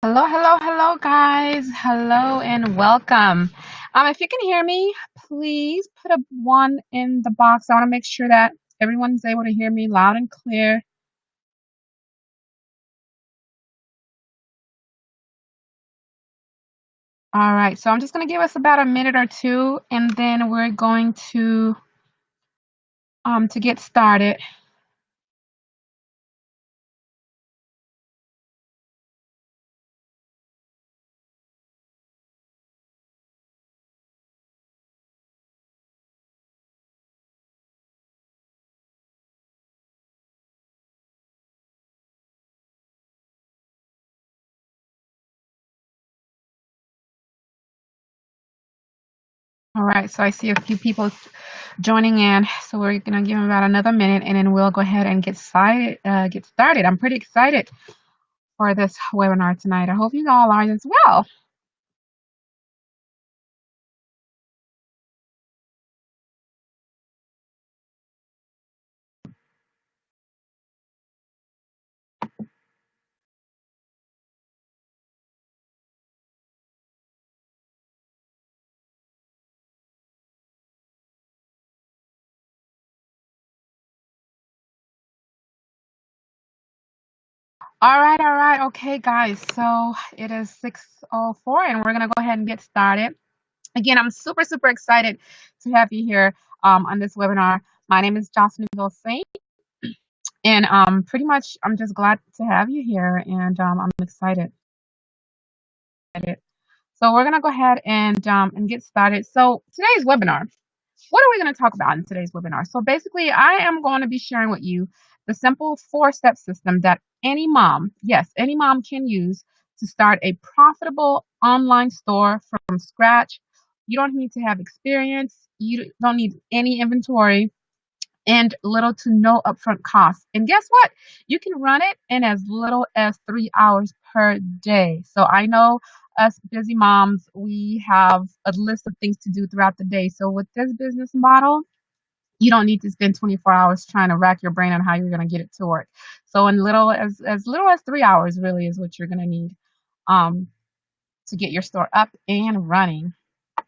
Hello, hello, hello, guys. Hello and welcome. If you can hear me, please put a one in the box. I want to make sure that everyone's able to hear me loud and clear. All right, so I'm just going to give us about a minute or two, and then we're going to get started. All right, so I see a few people joining in, so we're going to give them about another minute, and then we'll go ahead and get started. I'm pretty excited for this webinar tonight. I hope you all are as well. All right, all right. Okay, guys. So it is 6:04 and we're going to go ahead and get started. Again, I'm super, super excited to have you here on this webinar. My name is Jocelyn Saint, and pretty much I'm just glad to have you here, and I'm excited. So we're going to go ahead and get started. So today's webinar, what are we going to talk about in today's webinar? So basically, I am going to be sharing with you the simple four-step system that any mom, yes, any mom can use to start a profitable online store from scratch. You don't need to have experience. You don't need any inventory and little to no upfront costs. And guess what? You can run it in as little as 3 hours per day. So I know us busy moms, we have a list of things to do throughout the day. So with this business model, you don't need to spend 24 hours trying to rack your brain on how you're going to get it to work. So in little as 3 hours really is what you're going to need um, to get your store up and running.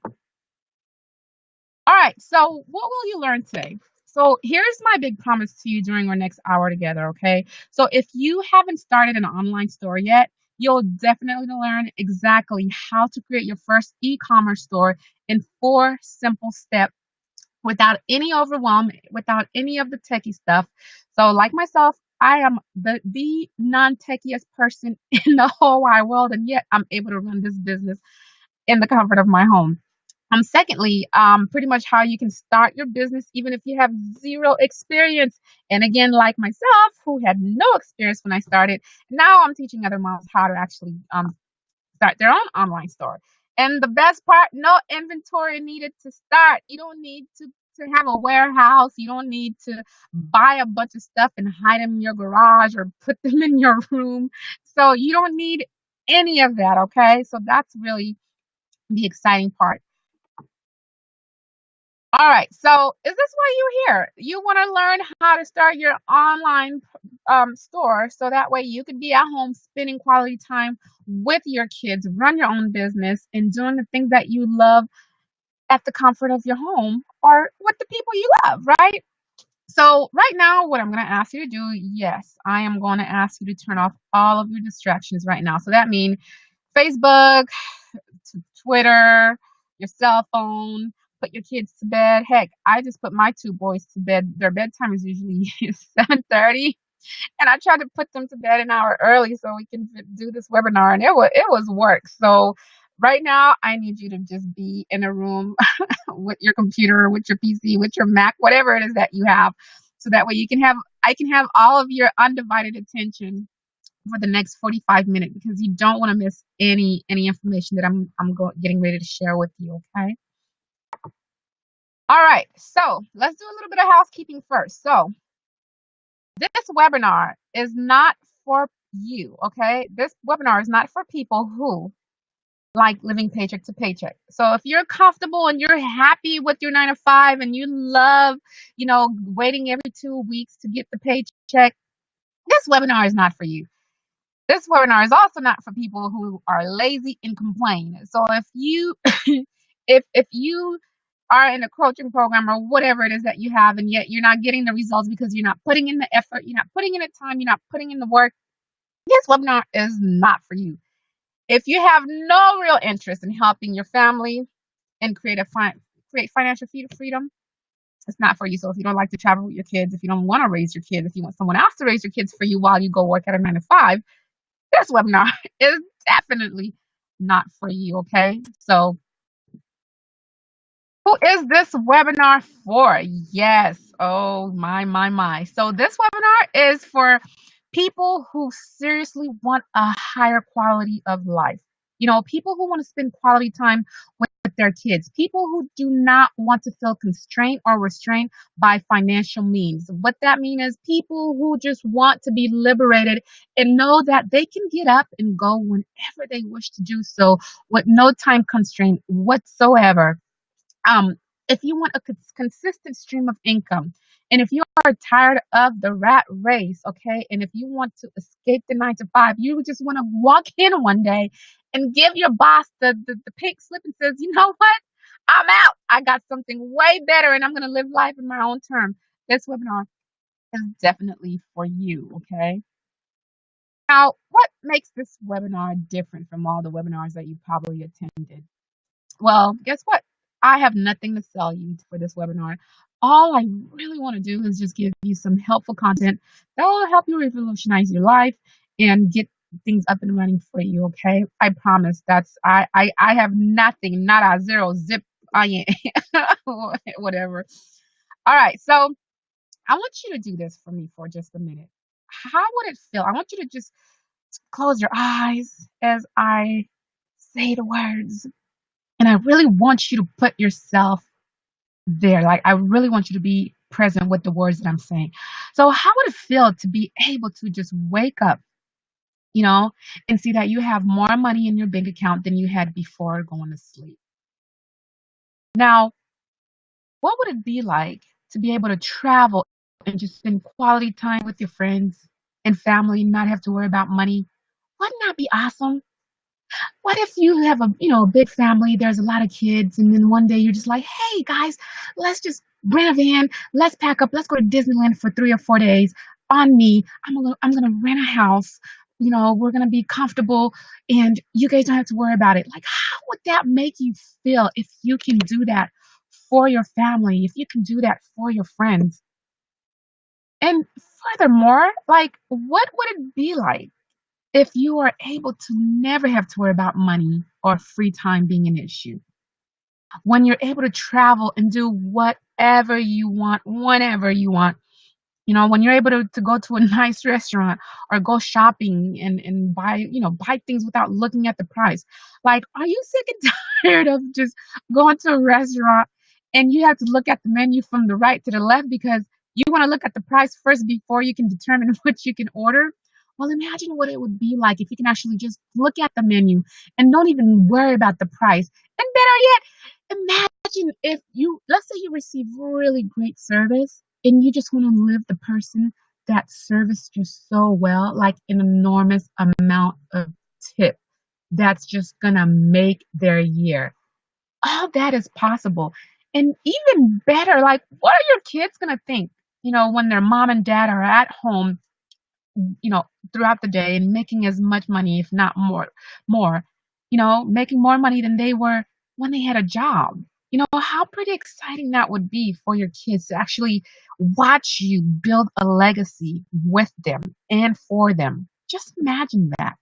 All right, so what will you learn today? So here's my big promise to you during our next hour together, okay? So if you haven't started an online store yet, you'll definitely learn exactly how to create your first e-commerce store in 4 simple steps without any overwhelm, without any of the techie stuff. So like myself, I am the non-techiest person in the whole wide world, and yet I'm able to run this business in the comfort of my home. Secondly, pretty much how you can start your business even if you have zero experience. And again, like myself, who had no experience when I started, now I'm teaching other moms how to actually start their own online store. And the best part, no inventory needed to start. You don't need to have a warehouse. You don't need to buy a bunch of stuff and hide them in your garage or put them in your room. So you don't need any of that, okay? So that's really the exciting part. All right. So is this why you're here? You want to learn how to start your online store so that way you could be at home spending quality time with your kids, run your own business, and doing the things that you love at the comfort of your home or with the people you love, right? So right now, what I'm going to ask you to do, yes, I am going to ask you to turn off all of your distractions right now. So that means Facebook, to Twitter, your cell phone, put your kids to bed. Heck, I just put my two boys to bed. Their bedtime is usually 7:30, and I tried to put them to bed an hour early so we can do this webinar, and it was work. So right now, I need you to just be in a room with your computer, with your PC, with your Mac, whatever it is that you have, so that way I can have all of your undivided attention for the next 45 minutes because you don't want to miss any information that getting ready to share with you, okay? All right, so let's do a little bit of housekeeping first. So this webinar is not for you, okay? This webinar is not for people who like living paycheck to paycheck. So if you're comfortable and you're happy with your 9 to 5 and you love, waiting every 2 weeks to get the paycheck, this webinar is not for you. This webinar is also not for people who are lazy and complain. So if you if you are in a coaching program or whatever it is that you have and yet you're not getting the results because you're not putting in the effort, you're not putting in the time, you're not putting in the work, this webinar is not for you. If you have no real interest in helping your family and create financial freedom, it's not for you. So if you don't like to travel with your kids, if you don't want to raise your kids, if you want someone else to raise your kids for you while you go work at a 9 to 5, this webinar is definitely not for you. Okay. So who is this webinar for? Yes. Oh, my. So this webinar is for people who seriously want a higher quality of life. People who want to spend quality time with their kids, people who do not want to feel constrained or restrained by financial means. What that means is people who just want to be liberated and know that they can get up and go whenever they wish to do so with no time constraint whatsoever. um, if you want a consistent stream of income, and if you are tired of the rat race, okay, and if you want to escape the 9 to 5, you just want to walk in one day and give your boss the pink slip and says, you know what? I'm out. I got something way better and I'm going to live life in my own terms. This webinar is definitely for you, okay? Now, what makes this webinar different from all the webinars that you probably attended? Well, guess what? I have nothing to sell you for this webinar. All I really want to do is just give you some helpful content that will help you revolutionize your life and get things up and running for you. Okay, I promise. I have nothing, not a zero zip. I whatever. All right, so I want you to do this for me for just a minute. How would it feel? I want you to just close your eyes as I say the words. And I really want you to put yourself there. Like, I really want you to be present with the words that I'm saying. So, how would it feel to be able to just wake up, and see that you have more money in your bank account than you had before going to sleep? Now, what would it be like to be able to travel and just spend quality time with your friends and family and not have to worry about money? Wouldn't that be awesome? What if you have a big family, there's a lot of kids, and then one day you're just like, "Hey, guys, let's just rent a van, let's pack up, let's go to Disneyland for 3 or 4 days on me. I'm gonna rent a house, we're gonna be comfortable, and you guys don't have to worry about it." Like, how would that make you feel if you can do that for your family, if you can do that for your friends? And furthermore, like, what would it be like if you are able to never have to worry about money or free time being an issue, when you're able to travel and do whatever you want, whenever you want, when you're able to go to a nice restaurant or go shopping and buy things without looking at the price. Like, are you sick and tired of just going to a restaurant and you have to look at the menu from the right to the left because you want to look at the price first before you can determine what you can order? Well, imagine what it would be like if you can actually just look at the menu and don't even worry about the price. And better yet, imagine if let's say you receive really great service and you just want to give the person that serviced you so well, like an enormous amount of tip that's just gonna make their year. All that is possible. And even better, like, what are your kids gonna think, when their mom and dad are at home, you know, throughout the day and making as much money, if not more, making more money than they were when they had a job. How pretty exciting that would be for your kids to actually watch you build a legacy with them and for them. Just imagine that.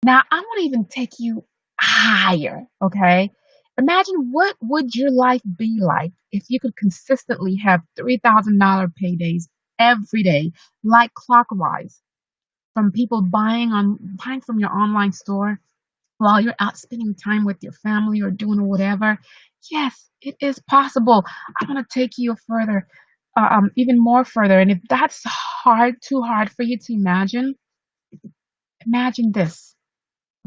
Now, I want to even take you higher, okay? Imagine what would your life be like if you could consistently have $3,000 paydays every day, like clockwise, from people buying from your online store while you're out spending time with your family or doing whatever. Yes, it is possible. I want to take you further, even more further. And if that's too hard for you to imagine, imagine this.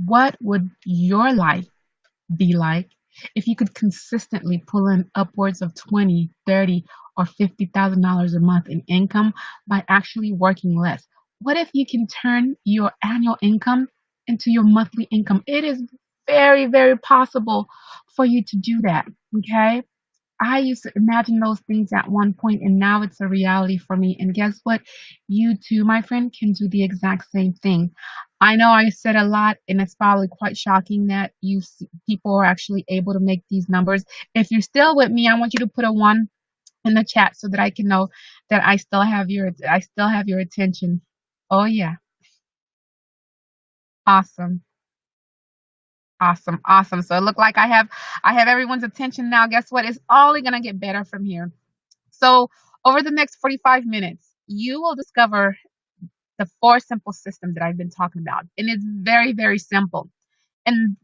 What would your life be like if you could consistently pull in upwards of 20, 30, or $50,000 a month in income by actually working less? What if you can turn your annual income into your monthly income? It is very, very possible for you to do that. Okay. I used to imagine those things at one point, and now it's a reality for me. And guess what? You too, my friend, can do the exact same thing. I know I said a lot, and it's probably quite shocking that people are actually able to make these numbers. If you're still with me, I want you to put a one in the chat so that I can know that I still have your attention. Oh yeah, awesome, awesome, awesome. So it looked like I have everyone's attention now. Guess what? It's only gonna get better from here. So, over the next 45 minutes, you will discover the four simple systems that I've been talking about. And it's very, very simple. And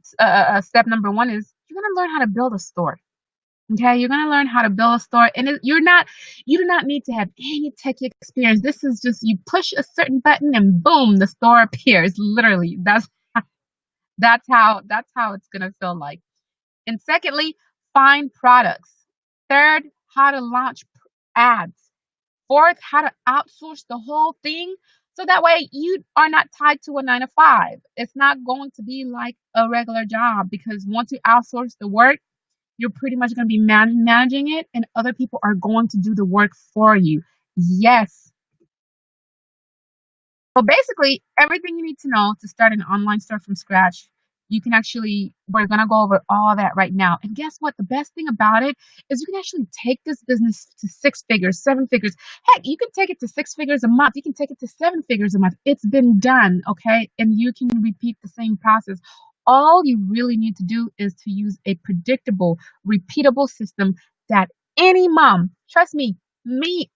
step number one is you're going to learn how to build a store. Okay, you're going to learn how to build a store, and you do not need to have any tech experience. This is just you push a certain button, and boom, the store appears. Literally, that's how it's going to feel like. And secondly, find products. Third, how to launch ads. Fourth, how to outsource the whole thing so that way you are not tied to a 9 to 5. It's not going to be like a regular job because once you outsource the work, you're pretty much going to be managing it, and other people are going to do the work for you. Yes, so basically, everything you need to know to start an online store from scratch, we're going to go over all that right now. And guess what? The best thing about it is you can actually take this business to 6 figures, 7 figures. Heck, you can take it to 6 figures a month. You can take it to 7 figures a month. It's been done, okay? And you can repeat the same process. All you really need to do is to use a predictable, repeatable system that any mom, trust me,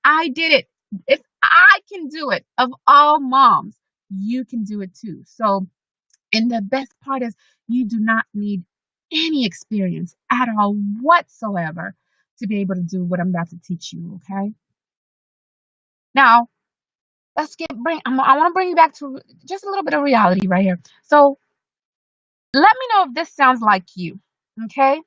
I did it. If I can do it, of all moms, you can do it too. So, and the best part is you do not need any experience at all whatsoever to be able to do what I'm about to teach you. Okay. Now, I want to bring you back to just a little bit of reality right here. So, let me know if this sounds like you. Okay.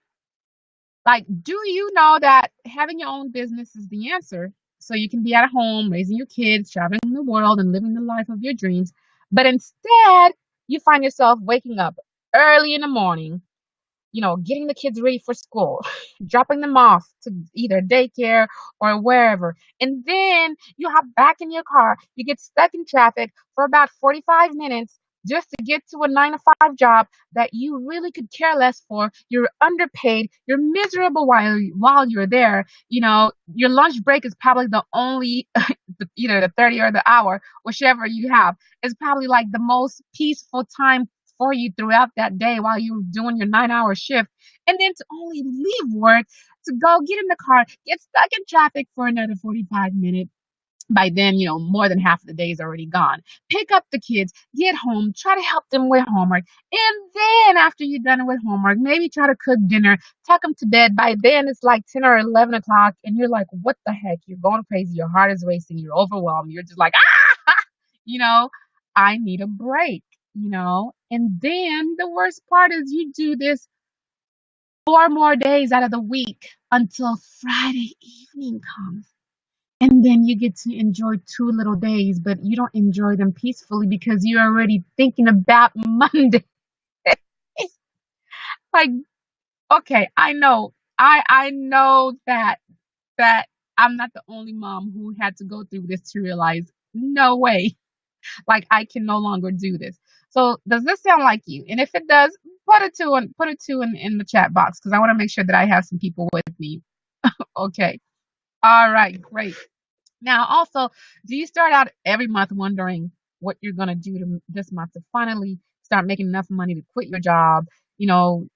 Like, do you know that having your own business is the answer? So you can be at home raising your kids, traveling the world, and living the life of your dreams. But instead, you find yourself waking up early in the morning, getting the kids ready for school, dropping them off to either daycare or wherever. And then you hop back in your car. You get stuck in traffic for about 45 minutes just to get to a 9 to 5 job that you really could care less for. You're underpaid. You're miserable while you're there. Your lunch break is probably the only either the 30 or the hour, whichever you have. Is probably like the most peaceful time for you throughout that day while you're doing your 9 hour shift, and then to only leave work to go get in the car, get stuck in traffic for another 45 minutes. By then, more than half of the day is already gone. Pick up the kids, get home, try to help them with homework. And then after you're done with homework, maybe try to cook dinner, tuck them to bed. By then it's like 10 or 11 o'clock, and you're like, what the heck? You're going crazy. Your heart is racing. You're overwhelmed. You're just like, ah, you know, I need a break. And then the worst part is you do this 4 more days out of the week until Friday evening comes. And then you get to enjoy 2 little days, but you don't enjoy them peacefully because you're already thinking about Monday. Like, okay, I know. I know that I'm not the only mom who had to go through this to realize, no way. Like, I can no longer do this. So does this sound like you? And if it does, put a two in the chat box because I want to make sure that I have some people with me. Okay. All right, great. Now, also, do you start out every month wondering what you're gonna do this month to finally start making enough money to quit your job? You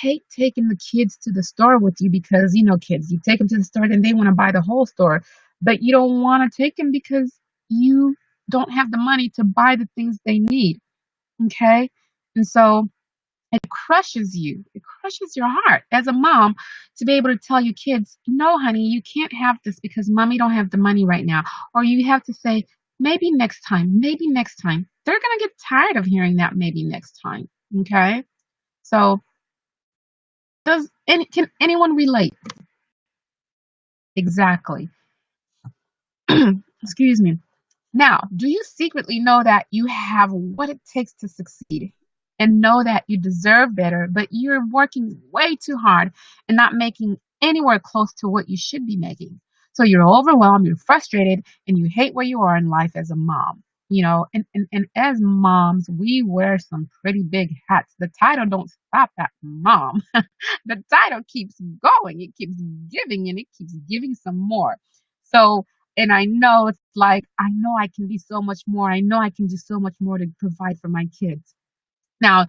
hate taking the kids to the store with you because kids. You take them to the store and they want to buy the whole store, but you don't want to take them because you don't have the money to buy the things they need. Okay, and so it crushes you. It crushes your heart as a mom to be able to tell your kids, no, honey, you can't have this because mommy don't have the money right now. Or you have to say, maybe next time, maybe next time. They're going to get tired of hearing that maybe next time. Okay. So can anyone relate? Exactly. Excuse me. Now, do you secretly know that you have what it takes to succeed and know that you deserve better, but you're working way too hard and not making anywhere close to what you should be making? So you're overwhelmed, you're frustrated, and you hate where you are in life as a mom. And as moms, we wear some pretty big hats. The title don't stop at mom. The title keeps going. It keeps giving and it keeps giving some more. So, and I know it's like, I know I can be so much more. I know I can do so much more to provide for my kids. Now,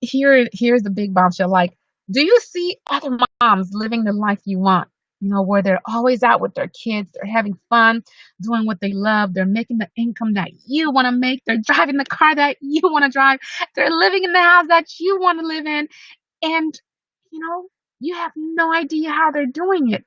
here's the big bombshell. Like, do you see other moms living the life you want? Where they're always out with their kids, they're having fun, doing what they love, they're making the income that you want to make, they're driving the car that you want to drive, they're living in the house that you want to live in, and you know, you have no idea how they're doing it.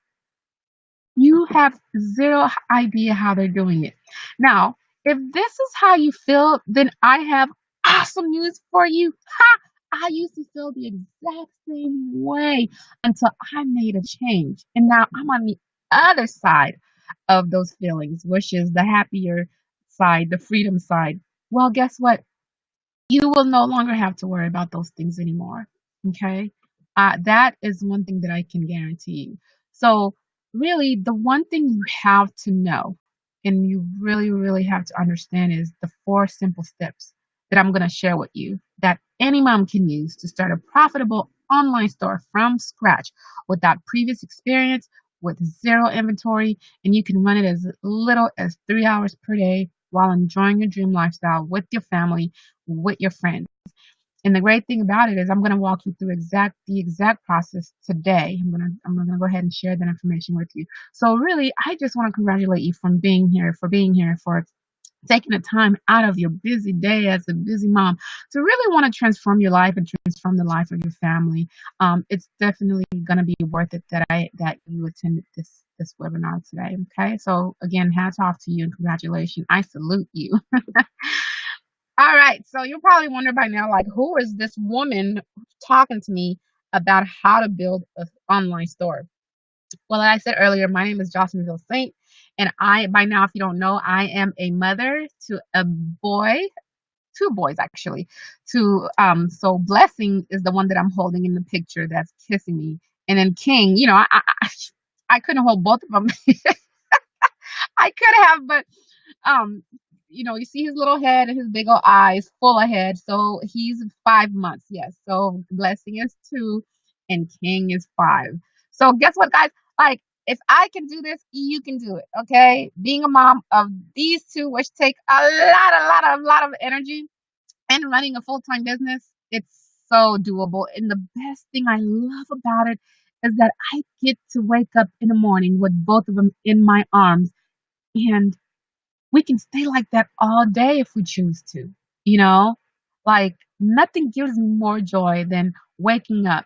You have zero idea how they're doing it. Now, if this is how you feel, then I have awesome news for you. Ha! I used to feel the exact same way until I made a change. And now I'm on the other side of those feelings, which is the happier side, the freedom side. Well, guess what? You will no longer have to worry about those things anymore. Okay. That is one thing that I can guarantee you. So, really, the one thing you have to know and you really, really have to understand is the four simple steps that I'm going to share with you that any mom can use to start a profitable online store from scratch without previous experience, with zero inventory, and you can run it as little as 3 hours per day while enjoying your dream lifestyle with your family, with your friends. And the great thing about it is I'm going to walk you through the exact process today. I'm gonna go ahead and share that information with you. So really, I just want to congratulate you for taking the time out of your busy day as a busy mom to really want to transform your life and transform the life of your family. It's definitely going to be worth it that you attended this webinar today. Okay, so again, hats off to you and congratulations. I salute you. All right, so you're probably wondering by now, like, who is this woman talking to me about how to build an online store? Well, like I said earlier, my name is Jocelyn Saint, and by now, if you don't know, I am a mother to a boy, two boys actually. So Blessing is the one that I'm holding in the picture that's kissing me, and then King, I couldn't hold both of them. I could have, but um, you see his little head and his big old eyes full of head. So he's 5 months, yes. So Blessing is 2 and King is 5. So guess what, guys? Like, if I can do this, you can do it. Okay. Being a mom of these two, which take a lot of energy, and running a full-time business, it's so doable. And the best thing I love about it is that I get to wake up in the morning with both of them in my arms, and we can stay like that all day if we choose to, you know? Like, nothing gives me more joy than waking up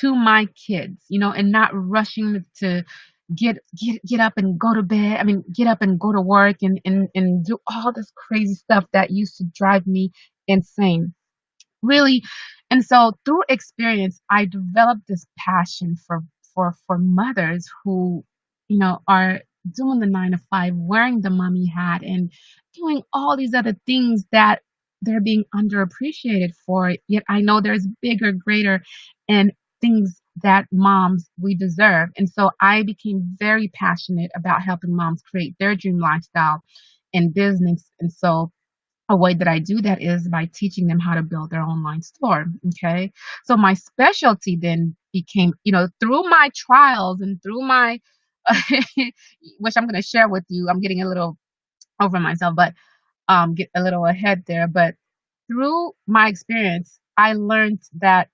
to my kids, and not rushing to get up and go to bed. I mean, get up and go to work and do all this crazy stuff that used to drive me insane. Really. And so through experience, I developed this passion for mothers who, are doing the 9 to 5, wearing the mommy hat and doing all these other things that they're being underappreciated for. Yet I know there's bigger, greater, and things that moms we deserve. And so I became very passionate about helping moms create their dream lifestyle and business. And so a way that I do that is by teaching them how to build their online store. Okay. So my specialty then became, through my trials and through my, which I'm going to share with you. I'm getting a little over myself, but get a little ahead there. But through my experience, I learned that,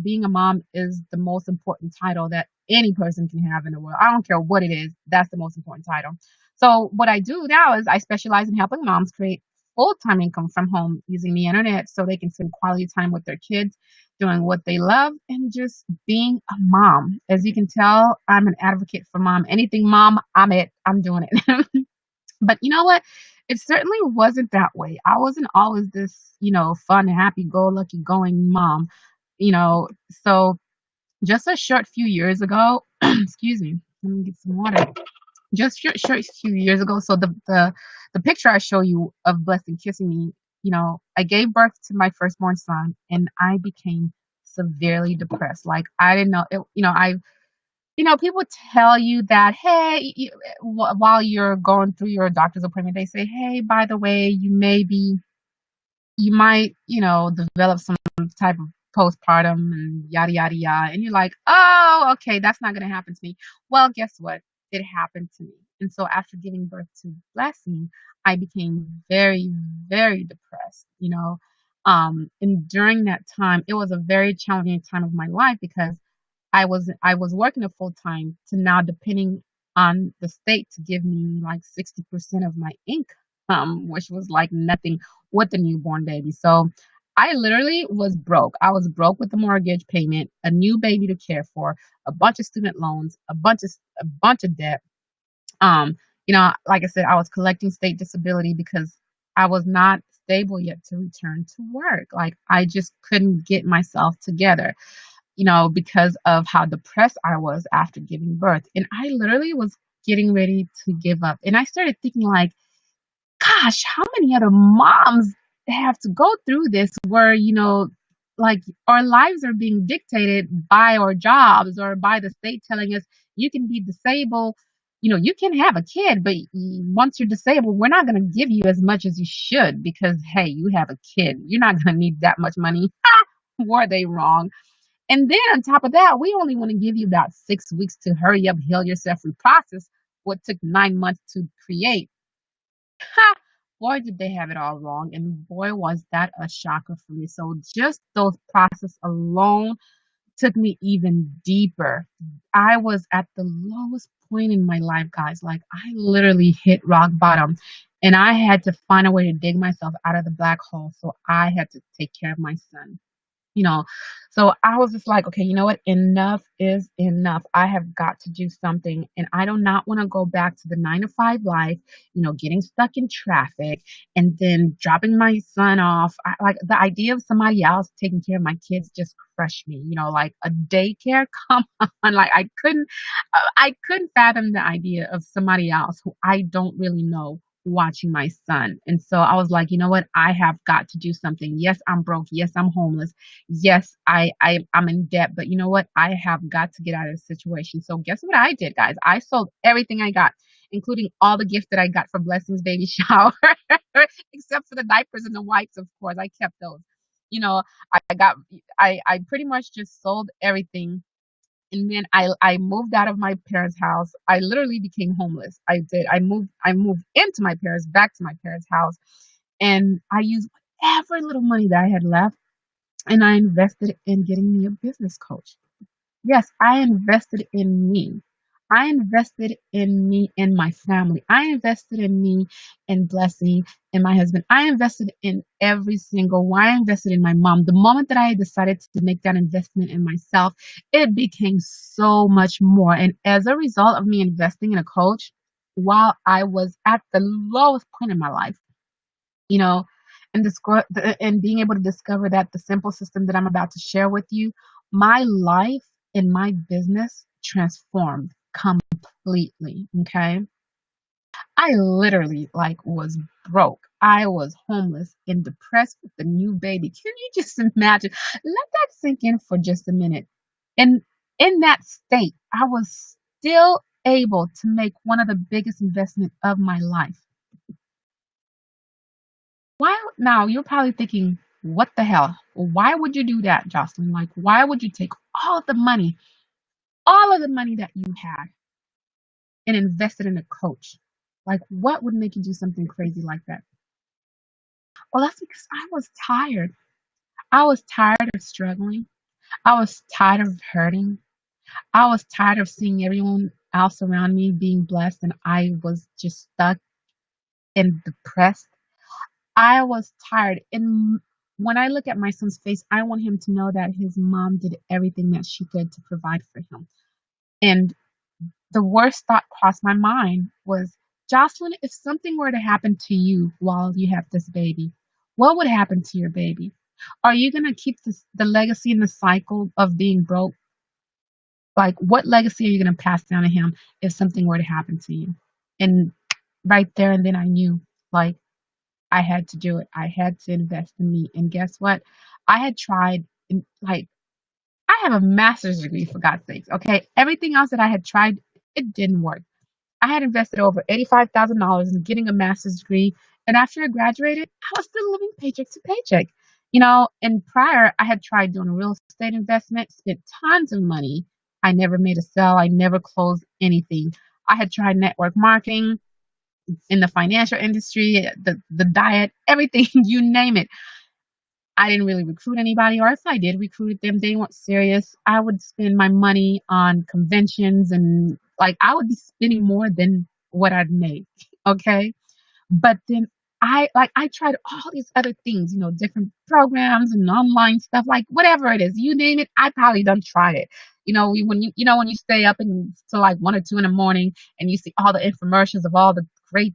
being a mom is the most important title that any person can have in the world. I don't care what it is, that's the most important title. So, what I do now is I specialize in helping moms create full time income from home using the internet so they can spend quality time with their kids, doing what they love, and just being a mom. As you can tell, I'm an advocate for mom. Anything mom, I'm doing it. But you know what? It certainly wasn't that way. I wasn't always this, fun, happy, go lucky going mom, So just a short few years ago, excuse me, let me get some water. just a few years ago. So the picture I show you of Blessing kissing me, I gave birth to my firstborn son, and I became severely depressed. Like I didn't know it, people tell you that, hey, while you're going through your doctor's appointment, they say, hey, by the way, you might, develop some type of postpartum and yada, yada, yada. And you're like, oh, okay, that's not going to happen to me. Well, guess what? It happened to me. And so after giving birth to Blessing, I became very, very depressed, and during that time, it was a very challenging time of my life because I was working a full time to now depending on the state to give me like 60% of my income, which was like nothing with the newborn baby. So I literally was broke. I was broke with the mortgage payment, a new baby to care for, a bunch of student loans, a bunch of debt. Like I said, I was collecting state disability because I was not stable yet to return to work. Like I just couldn't get myself together, because of how depressed I was after giving birth. And I literally was getting ready to give up. And I started thinking, like, gosh, how many other moms have to go through this where, like our lives are being dictated by our jobs or by the state telling us you can be disabled. You can have a kid, but once you're disabled, we're not going to give you as much as you should because, hey, you have a kid. You're not going to need that much money. Were they wrong? And then on top of that, we only want to give you about 6 weeks to hurry up, heal yourself, reprocess what took 9 months to create. Ha! Boy, did they have it all wrong. And boy, was that a shocker for me. So just those process alone took me even deeper. I was at the lowest point in my life, guys. Like I literally hit rock bottom. And I had to find a way to dig myself out of the black hole. So I had to take care of my son you know. So I was just like, okay, you know what? Enough is enough. I have got to do something. And I do not want to go back to the 9 to 5 life, getting stuck in traffic and then dropping my son off. Like the idea of somebody else taking care of my kids just crushed me, like a daycare. Come on. Like I couldn't fathom the idea of somebody else who I don't really know watching my son. And so I was like, you know what? I have got to do something. Yes, I'm broke. Yes, I'm homeless. Yes, I'm in debt, but you know what? I have got to get out of this situation. So guess what I did, guys? I sold everything I got, including all the gifts that I got for Blessing's baby shower, except for the diapers and the wipes, of course. I kept those. You know, I got I pretty much just sold everything, and then I moved out of my parents' house. I literally became homeless. I did. I moved into my parents, back to my parents' house, and I used every little money that I had left, and I invested in getting me a business coach. Yes, I invested in me. I invested in me and my family. I invested in me and Blessing and my husband. I invested in every single one. I invested in my mom. The moment that I decided to make that investment in myself, it became so much more. And as a result of me investing in a coach, while I was at the lowest point in my life, you know, and being able to discover that the simple system that I'm about to share with you, my life and my business transformed completely. Okay. I literally like was broke. I was homeless and depressed with the new baby. Can you just imagine? Let that sink in for just a minute. And in that state, I was still able to make one of the biggest investments of my life. Why now you're probably thinking, what the hell? Why would you do that, Jocelyn? Like, why would you take all of the money that you had and invest it in a coach? Like, what would make you do something crazy like that? Well, that's because I was tired. I was tired of struggling. I was tired of hurting. I was tired of seeing everyone else around me being blessed and I was just stuck and depressed. I was tired. And when I look at my son's face, I want him to know that his mom did everything that she could to provide for him. And the worst thought crossed my mind was, Jocelyn, if something were to happen to you while you have this baby, what would happen to your baby? Are you going to keep the legacy and the cycle of being broke Like, what legacy are you going to pass down to him if something were to happen to you? And right there and then I knew, like, I had to do it. I had to invest in me. And guess what? I had tried, like, I have a master's degree, for God's sakes. Okay. Everything else that I had tried, it didn't work. I had invested over $85,000 in getting a master's degree. And after I graduated, I was still living paycheck to paycheck. And prior, I had tried doing real estate investment, spent tons of money. I never made a sale. I never closed anything. I had tried network marketing in the financial industry, the diet, everything, you name it. I didn't really recruit anybody, or if I did recruit them, they weren't serious. I would spend my money on conventions and like I would be spending more than what I'd made. Okay. But then I tried all these other things, different programs and online stuff, like whatever it is, you name it, I probably done tried it. When you stay up until like 1 or 2 in the morning and you see all the infomercials of all the great,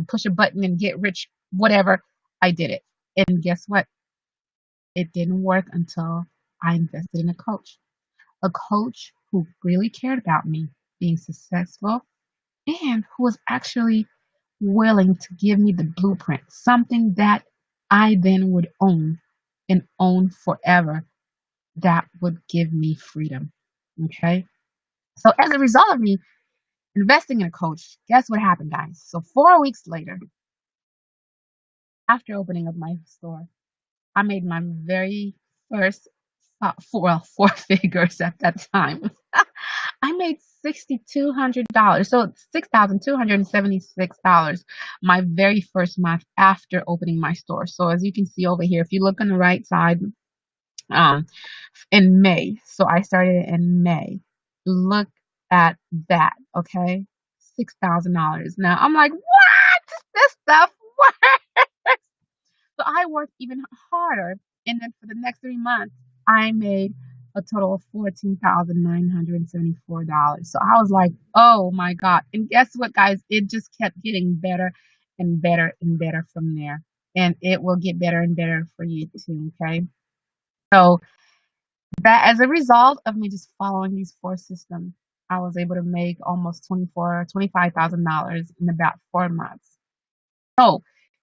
push a button and get rich, whatever, I did it. And guess what? It didn't work until I invested in a coach who really cared about me being successful and who was actually willing to give me the blueprint, something that I then would own and own forever that would give me freedom. Okay. So, as a result of me investing in a coach, guess what happened, guys? So, 4 weeks later, after opening up my store, I made my very first four figures at that time. I made $6,200, so $6,276 my very first month after opening my store. So as you can see over here, if you look on the right side, um, in May. So I started in May. Look at that, okay? $6,000. Now I'm like, what? This stuff works. So I worked even harder. And then for the next 3 months, I made a total of $14,974. So I was like, oh my God. And guess what, guys? It just kept getting better and better and better from there. And it will get better and better for you too. Okay. So that as a result of me just following these four systems, I was able to make almost $25,000 in about 4 months. So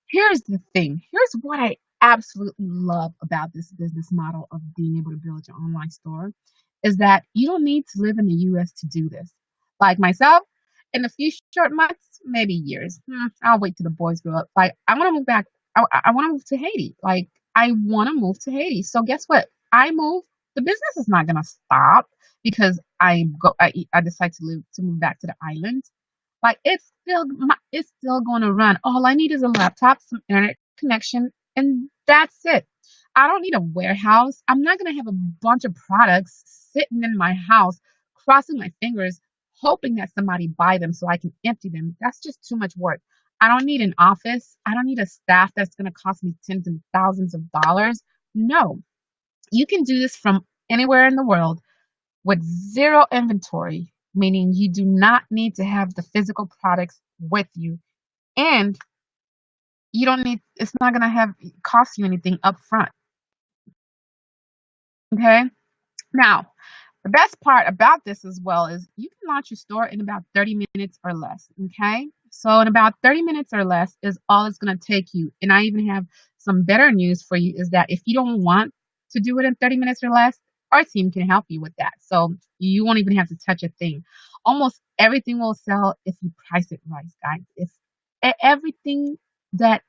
here's the thing. Here's what I absolutely love about this business model of being able to build your online store is that you don't need to live in the US to do this. Like myself, in a few short months, maybe years, I'll wait till the boys grow up. Like I want to move back. I want to move to Haiti. Like I want to move to Haiti. So guess what? I move. The business is not gonna stop because I decide to move back to the islands. Like it's still going to run. All I need is a laptop, some internet connection, and that's it. I don't need a warehouse. I'm not going to have a bunch of products sitting in my house, crossing my fingers, hoping that somebody buy them so I can empty them. That's just too much work. I don't need an office. I don't need a staff that's going to cost me tens and thousands of dollars. No, you can do this from anywhere in the world with zero inventory, meaning you do not need to have the physical products with you. And you don't need, it's not going to have cost you anything up front. Okay. Now, the best part about this as well is you can launch your store in about 30 minutes or less. Okay. So, in about 30 minutes or less is all it's going to take you. And I even have some better news for you is that if you don't want to do it in 30 minutes or less, our team can help you with that. So, you won't even have to touch a thing. Almost everything will sell if you price it right, guys. If everything that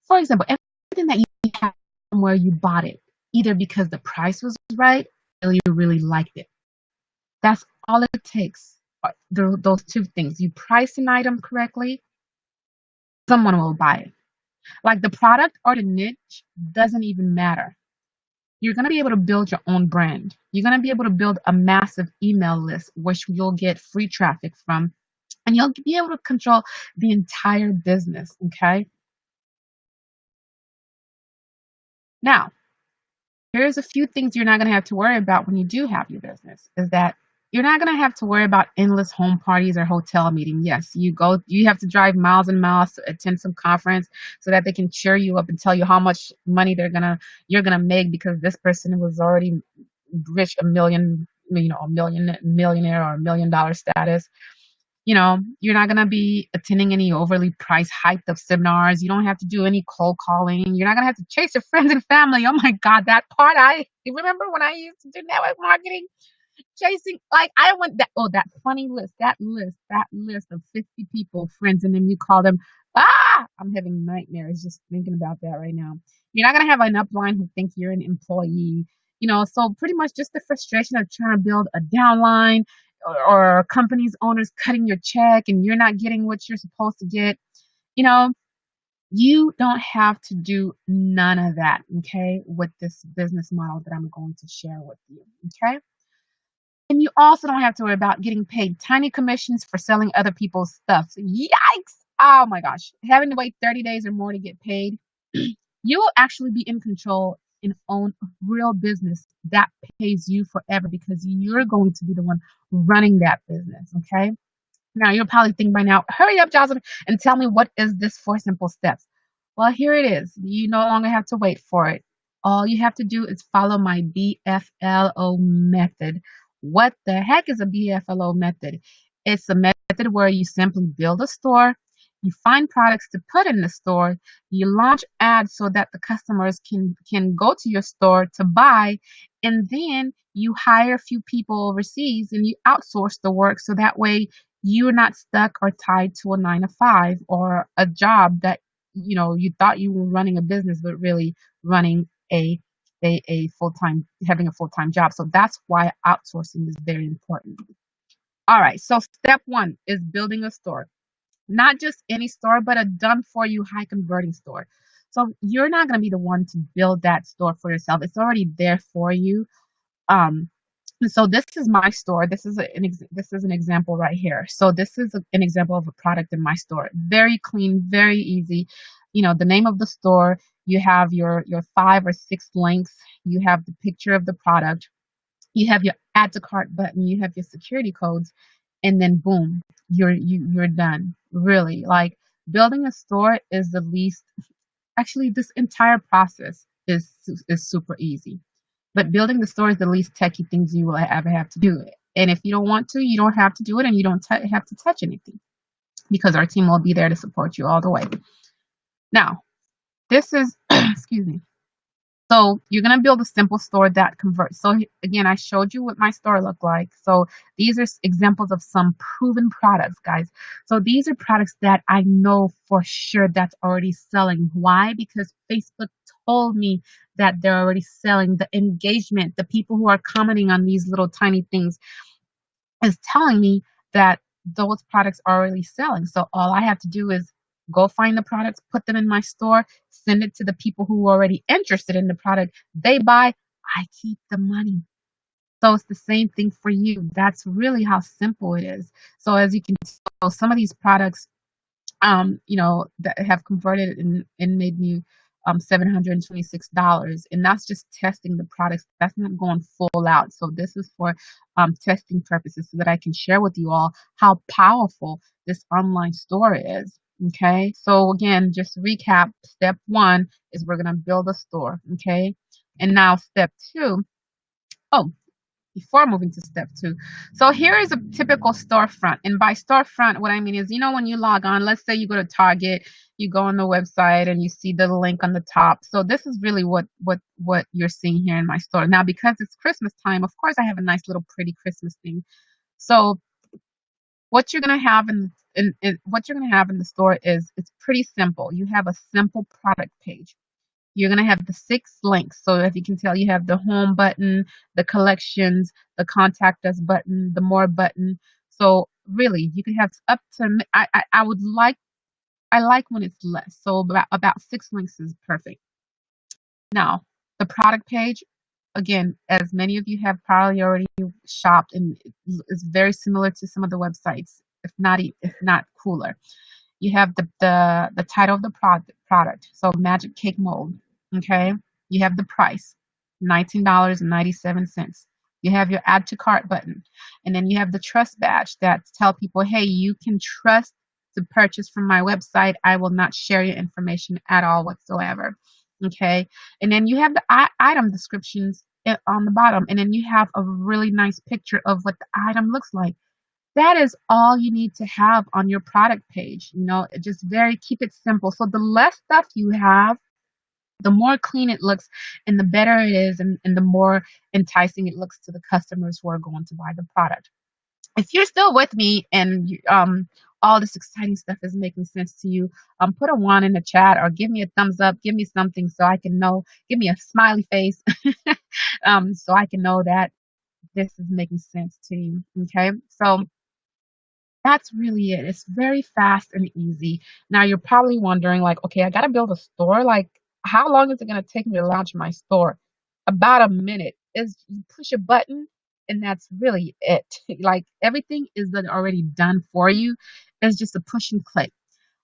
for example, everything that you have from where you bought it, either because the price was right or you really liked it. That's all it takes. Those two things. You price an item correctly, someone will buy it. Like the product or the niche doesn't even matter. You're going to be able to build your own brand. You're going to be able to build a massive email list, which you'll get free traffic from, and you'll be able to control the entire business. Okay. Now, here's a few things you're not going to have to worry about when you do have your business is that you're not going to have to worry about endless home parties or hotel meeting. Yes, you have to drive miles and miles to attend some conference so that they can cheer you up and tell you how much money you're going to make because this person was already rich a million, a millionaire or $1 million status. You're not gonna be attending any overly price hiked up seminars. You don't have to do any cold calling. You're not gonna have to chase your friends and family. Oh my God, that part I remember when I used to do network marketing, chasing like I went that funny list, that list of 50 people, friends, and then you call them. I'm having nightmares just thinking about that right now. You're not gonna have an upline who think you're an employee. So pretty much just the frustration of trying to build a downline, or companies owners cutting your check and you're not getting what you're supposed to get. You know, you don't have to do none of that, okay, with this business model that I'm going to share with you, okay? And you also don't have to worry about getting paid tiny commissions for selling other people's stuff. So, yikes! Oh my gosh, having to wait 30 days or more to get paid. You will actually be in control and own a real business that pays you forever because you're going to be the one running that business, okay? Now you're probably thinking by now, hurry up, Jocelyn, and tell me what is this 4 simple steps. Well, here it is. You no longer have to wait for it. All you have to do is follow my BFLO method. What the heck is a BFLO method? It's a method where you simply build a store, you find products to put in the store, you launch ads so that the customers can go to your store to buy, and then you hire a few people overseas and you outsource the work so that way you're not stuck or tied to a 9 to 5 or a job that you thought you were running a business but really running a full-time, having a full-time job. So that's why outsourcing is very important. All right, so step one is building a store. Not just any store, but a done for you high converting store. So you're not going to be the one to build that store for yourself. It's already there for you. um so this is my store. This is an example right here. So this is an example of a product in my store. Very clean, very easy. The name of the store. You have your 5 or 6 links. You have the picture of the product. You have your add to cart button. You have your security codes, and then boom, you're done. Really, like building a store is the least. Actually, this entire process is super easy. But building the store is the least techy things you will ever have to do. And if you don't want to, you don't have to do it, and you don't have to touch anything because our team will be there to support you all the way. Now, this is, excuse me. So you're going to build a simple store that converts. So again, I showed you what my store looked like. So these are examples of some proven products, guys. So these are products that I know for sure that's already selling. Why? Because Facebook told me that they're already selling. The engagement, the people who are commenting on these little tiny things is telling me that those products are already selling. So all I have to do is go find the products, put them in my store, send it to the people who are already interested in the product. They buy, I keep the money. So it's the same thing for you. That's really how simple it is. So as you can tell, some of these products that have converted and made me $726. And that's just testing the products. That's not going full out. So this is for testing purposes so that I can share with you all how powerful this online store is. Okay. So again, just to recap, step one is we're going to build a store. Okay. And now step two. Oh, before moving to step two. So here is a typical storefront. And by storefront, what I mean is, when you log on, let's say you go to Target, you go on the website and you see the link on the top. So this is really what you're seeing here in my store. Now, because it's Christmas time, of course, I have a nice little pretty Christmas thing. So what you're going to have what you're going to have in the store is, it's pretty simple. You have a simple product page. You're going to have the 6 links. So if you can tell, you have the home button, the collections, the contact us button, the more button. So really, you can have up to, I like when it's less. So about 6 links is perfect. Now, the product page, again, as many of you have probably already shopped, and it's very similar to some of the websites, if not cooler. You have the title of the product. So magic cake mold. Okay. You have the price, $19.97. You have your add to cart button. And then you have the trust badge that tell people, hey, you can trust to purchase from my website. I will not share your information at all whatsoever. Okay. And then you have the item descriptions on the bottom, and then you have a really nice picture of what the item looks like. That is all you need to have on your product page. Just very keep it simple. So the less stuff you have, the more clean it looks and the better it is, and the more enticing it looks to the customers who are going to buy the product. If you're still with me and all this exciting stuff is making sense to you, put a one in the chat or give me a thumbs up, give me something so I can know, give me a smiley face, so I can know that this is making sense to you. Okay, so that's really it. It's very fast and easy. Now you're probably wondering, like, okay, I gotta build a store. Like, how long is it gonna take me to launch my store? About a minute. Is you push a button and that's really it. Like everything is then already done for you. It's just a push and click.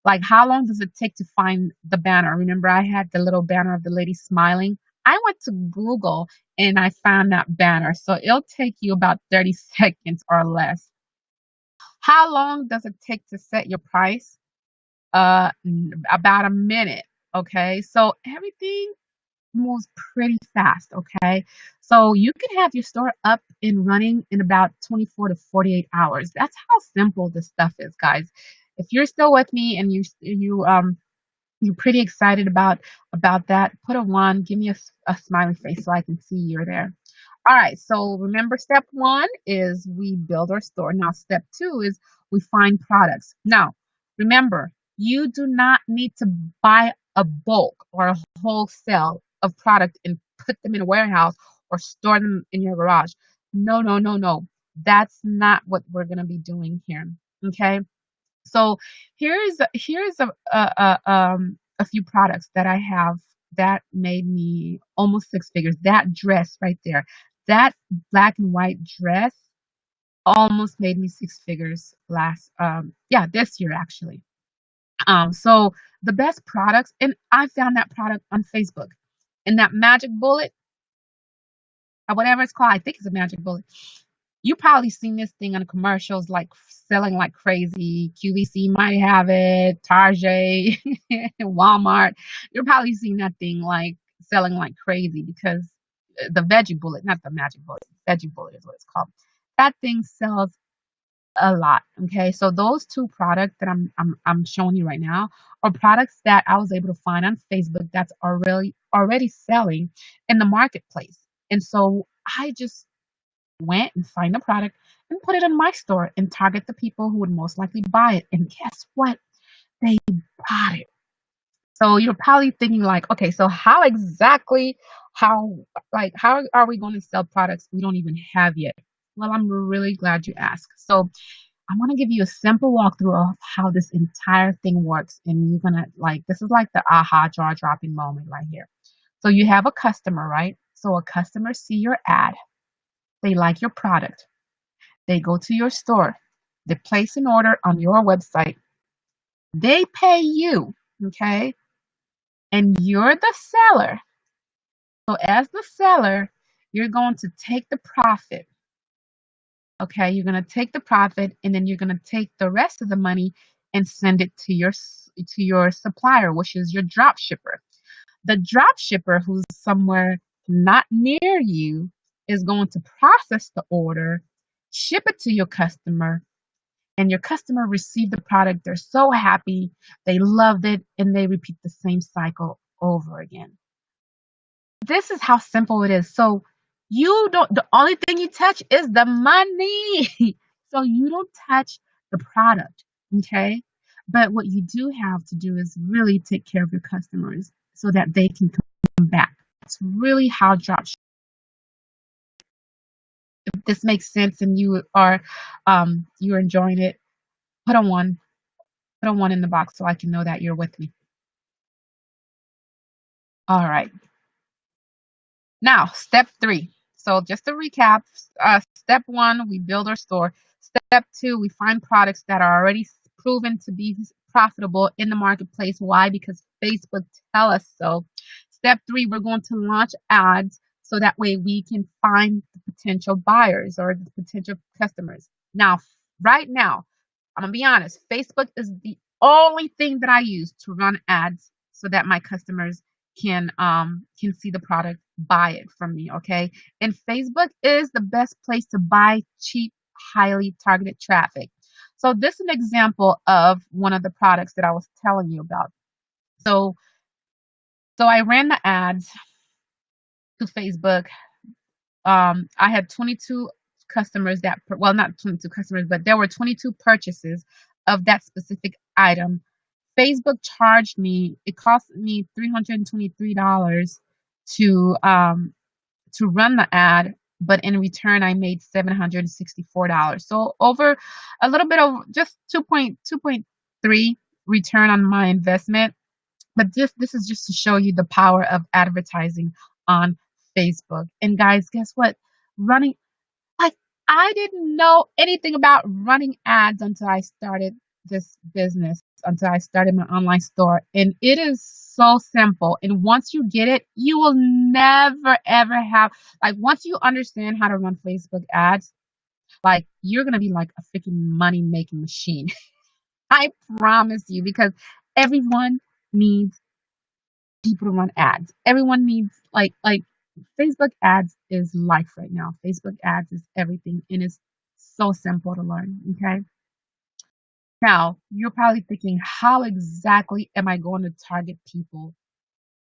Like, how long does it take to find the banner? Remember, I had the little banner of the lady smiling. I went to Google and I found that banner. So it'll take you about 30 seconds or less. How long does it take to set your price? About a minute. Okay. So everything moves pretty fast. Okay. So you can have your store up and running in about 24 to 48 hours. That's how simple this stuff is, guys. If you're still with me and you're pretty excited about that, put a one, give me a smiley face so I can see you're there. All right, so remember step one is we build our store. Now, step two is we find products. Now, remember, you do not need to buy a bulk or a wholesale of product and put them in a warehouse or store them in your garage. No, no, no, no. That's not what we're going to be doing here. Okay. So here's a few products that I have that made me almost six figures. That dress right there, that black and white dress almost made me six figures this year actually. So the best products, and I found that product on Facebook, and that magic bullet or whatever it's called, I think it's a magic bullet. You probably seen this thing on commercials, like selling like crazy. QVC might have it, Target, Walmart. You're probably seen that thing like selling like crazy because the veggie bullet, not the magic bullet, veggie bullet is what it's called. That thing sells a lot. Okay, so those two products that I'm showing you right now are products that I was able to find on Facebook that's already selling in the marketplace. And so I just went and find the product and put it in my store and target the people who would most likely buy it. And guess what? They bought it. So you're probably thinking like, okay, so how how are we going to sell products we don't even have yet? Well, I'm really glad you asked. So I want to give you a simple walkthrough of how this entire thing works. And you're gonna like this is like the aha jaw dropping moment right here. So you have a customer, right? So a customer see your ad, they like your product. They go to your store. They place an order on your website. They pay you, okay? And you're the seller. So as the seller, you're going to take the profit. Okay, you're going to take the profit and then you're going to take the rest of the money and send it to your supplier, which is your drop shipper. The drop shipper who's somewhere not near you is going to process the order, ship it to your customer, and your customer received the product. They're so happy, they loved it, and they repeat the same cycle over again. This is how simple it is. So the only thing you touch is the money. So you don't touch the product, okay? But what you do have to do is really take care of your customers so that they can come back. That's really how dropshipping. If this makes sense and you're enjoying it, put a one. Put a one in the box so I can know that you're with me. All right. Now, step three. So just to recap, step one, we build our store. Step two, we find products that are already proven to be profitable in the marketplace. Why? Because Facebook tell us so. Step three, we're going to launch ads so that way we can find the potential buyers or the potential customers. Now, right now, I'm going to be honest, Facebook is the only thing that I use to run ads so that my customers can see the product, buy it from me, okay? And Facebook is the best place to buy cheap, highly targeted traffic. So this is an example of one of the products that I was telling you about. So I ran the ads to Facebook. I had 22 customers that, well, not 22 customers, but there were 22 purchases of that specific item. Facebook charged me, it cost me $323 to run the ad, but in return I made $764. So over a little bit of just 2.3 return on my investment. But this is just to show you the power of advertising on Facebook. And guys, guess what? Running, like, I didn't know anything about running ads until I started this business, until I started my online store. And it is so simple. And once you get it, you will never ever have, like, once you understand how to run Facebook ads, like, you're gonna be like a freaking money making machine. I promise you, because everyone needs people to run ads. Everyone needs, like Facebook ads is life right now. Facebook ads is everything, and it's so simple to learn. Okay. Now you're probably thinking, how exactly am I going to target people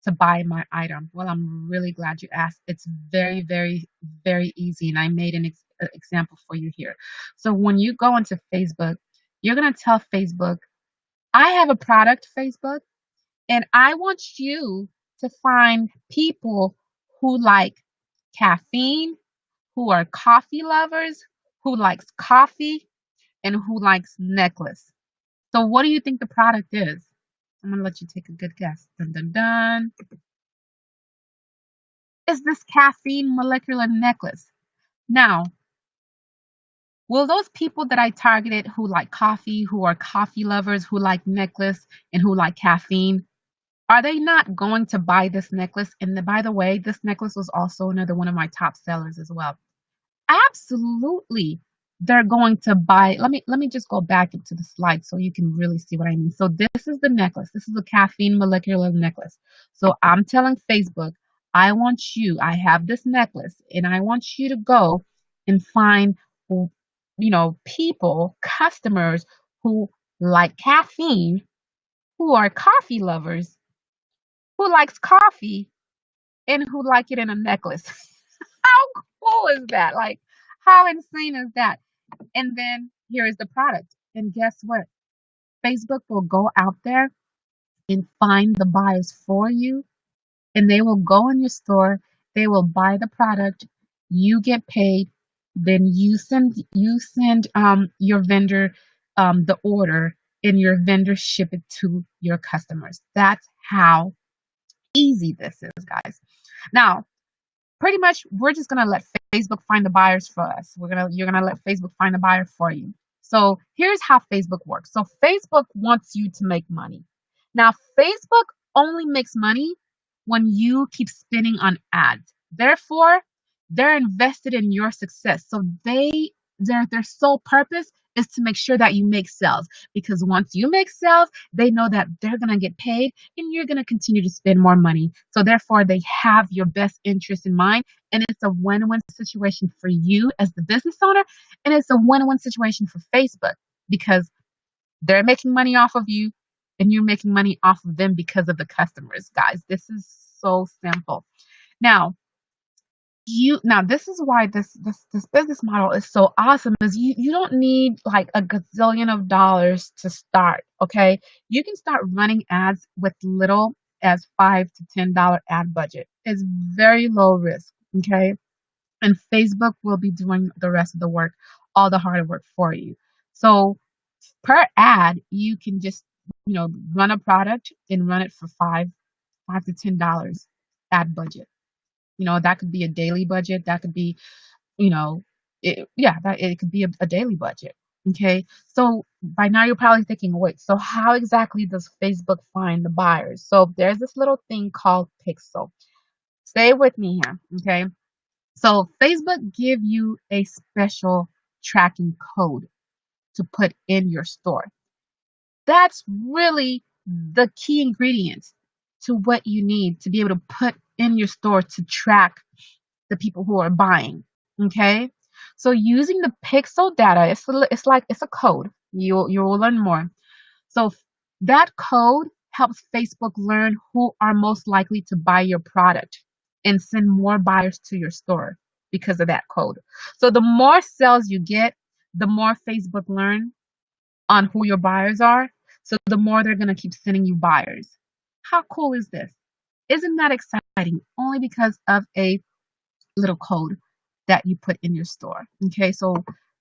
to buy my item? Well, I'm really glad you asked. It's very, very, very easy, and I made an example for you here. So when you go into Facebook, you're gonna tell Facebook, I have a product, Facebook. And I want you to find people who like caffeine, who are coffee lovers, who likes coffee, and who likes necklace. So what do you think the product is? I'm gonna let you take a good guess. Dun dun dun. Is this caffeine molecular necklace? Now, will those people that I targeted who like coffee, who are coffee lovers, who like necklace, and who like caffeine, are they not going to buy this necklace? And by the way, this necklace was also another one of my top sellers as well. Absolutely. They're going to buy. Let me just go back into the slide so you can really see what I mean. So this is the necklace. This is a caffeine molecular necklace. So I'm telling Facebook, I have this necklace and I want you to go and find, people, customers who like caffeine, who are coffee lovers, who likes coffee, and who like it in a necklace. How cool is that? Like, how insane is that? And then here is the product. And guess what? Facebook will go out there and find the buyers for you, and they will go in your store, they will buy the product, you get paid, then you send your vendor the order, and your vendor ship it to your customers. That's how easy this is, guys. Now, pretty much we're just gonna let Facebook find the buyers for us. You're gonna let Facebook find the buyer for you. So here's how Facebook works. So Facebook wants you to make money. Now Facebook only makes money when you keep spending on ads. Therefore, they're invested in your success. So their sole purpose is to make sure that you make sales, because once you make sales, they know that they're going to get paid and you're going to continue to spend more money. So therefore, they have your best interest in mind, and it's a win-win situation for you as the business owner, and it's a win-win situation for Facebook, because they're making money off of you and you're making money off of them because of the customers. Guys, this is so simple. Now this is why this business model is so awesome, is you don't need like a gazillion of dollars to start. Okay, you can start running ads with little as $5 to $10 ad budget. It's very low risk. Okay, and Facebook will be doing the rest of the work, all the hard work for you. So per ad, you can just run a product and run it for $5 to $10 ad budget. That could be a daily budget. That could be, it could be a daily budget. Okay. So by now you're probably thinking, wait, so how exactly does Facebook find the buyers? So there's this little thing called Pixel. Stay with me here. Okay. So Facebook give you a special tracking code to put in your store. That's really the key ingredient. to what you need to be able to put in your store to track the people who are buying. Okay. So using the pixel data, it's like it's a code. You will learn more. So that code helps Facebook learn who are most likely to buy your product and send more buyers to your store because of that code. So the more sales you get, the more Facebook learn on who your buyers are. So the more they're going to keep sending you buyers. How cool is this? Isn't that exciting? Only because of a little code that you put in your store. Okay, so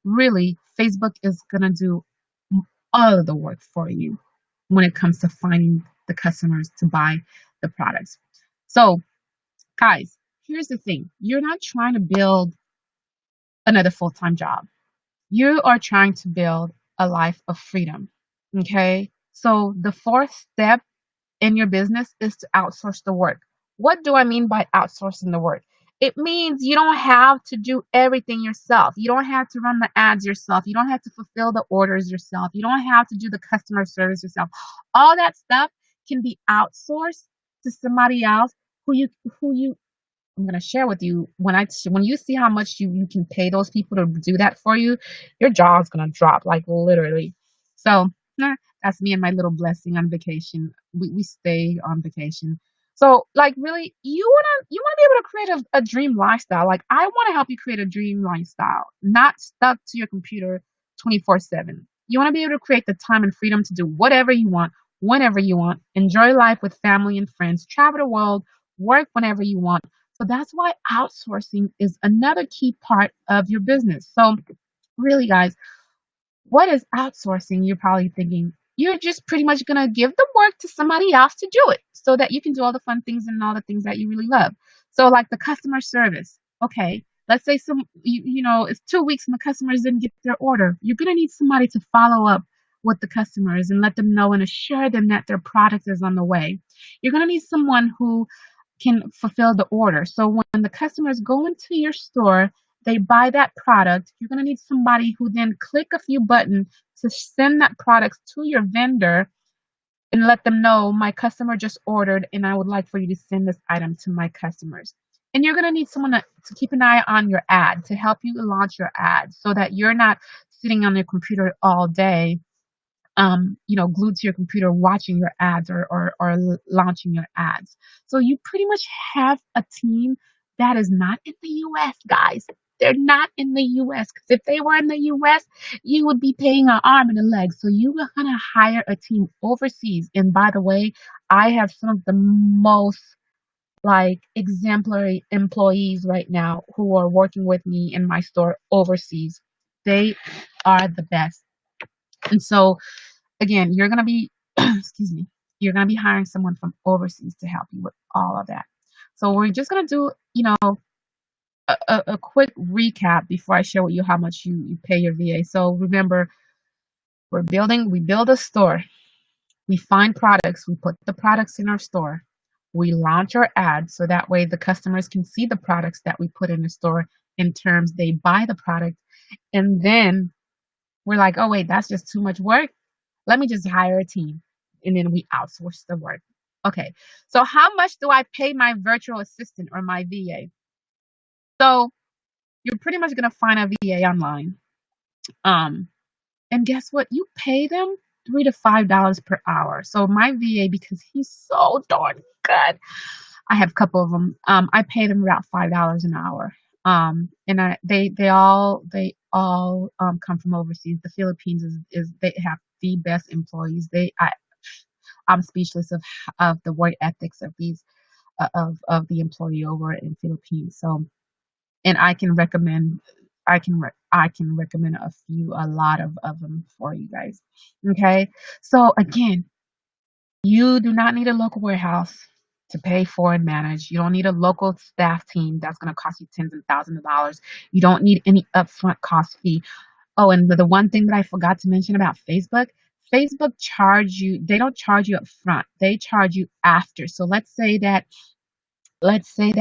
really, Facebook is gonna do all of the work for you when it comes to finding the customers to buy the products. So, guys, here's the thing: you're not trying to build another full-time job. You are trying to build a life of freedom. Okay, so the fourth step in your business is to outsource the work. What do I mean by outsourcing the work? It means you don't have to do everything yourself. You don't have to run the ads yourself. You don't have to fulfill the orders yourself. You don't have to do the customer service yourself. All that stuff can be outsourced to somebody else who you I'm gonna share with you when you see how much you can pay those people to do that for you, your jaw's gonna drop like literally. So that's me and my little blessing on vacation. We stay on vacation. So like really, you wanna be able to create a dream lifestyle. Like I want to help you create a dream lifestyle, not stuck to your computer 24/7. You want to be able to create the time and freedom to do whatever you want, whenever you want, enjoy life with family and friends, travel the world, work whenever you want. So that's why outsourcing is another key part of your business. So, really, guys, what is outsourcing? You're probably thinking you're just pretty much going to give the work to somebody else to do it so that you can do all the fun things and all the things that you really love. So, like the customer service. Okay, let's say it's 2 weeks and the customers didn't get their order. You're going to need somebody to follow up with the customers and let them know and assure them that their product is on the way. You're going to need someone who can fulfill the order. So when the customers go into your store, they buy that product, you're going to need somebody who then click a few buttons to send that product to your vendor and let them know my customer just ordered and I would like for you to send this item to my customers. And you're going to need someone to keep an eye on your ad, to help you launch your ad so that you're not sitting on your computer all day glued to your computer watching your ads or launching your ads. So you pretty much have a team that is not in the US, guys. They're not in the US because if they were in the US, you would be paying an arm and a leg. So you are going to hire a team overseas. And by the way, I have some of the most like exemplary employees right now who are working with me in my store overseas. They are the best. And so again, you're going to be, excuse me, you're going to be hiring someone from overseas to help you with all of that. So we're just going to do, a quick recap before I share with you how much you pay your VA. So remember, we build a store. We find products. We put the products in our store. We launch our ads so that way the customers can see the products that we put in the store in terms they buy the product. And then we're like, oh, wait, that's just too much work. Let me just hire a team. And then we outsource the work. Okay. So how much do I pay my virtual assistant or my VA? So you're pretty much going to find a VA online. And guess what? You pay them $3 to $5 per hour. So my VA, because he's so darn good, I have a couple of them. I pay them about $5 an hour. And they all come from overseas. The Philippines is they have the best employees. I'm speechless of the work ethics of these of the employee over in Philippines. So, and I can recommend a lot of them for you guys. Okay, so again, you do not need a local warehouse to pay for and manage. You don't need a local staff team that's going to cost you tens and thousands of dollars. You don't need any upfront cost fee. Oh, and the one thing that I forgot to mention about Facebook, they don't charge you up front. They charge you after. So let's say that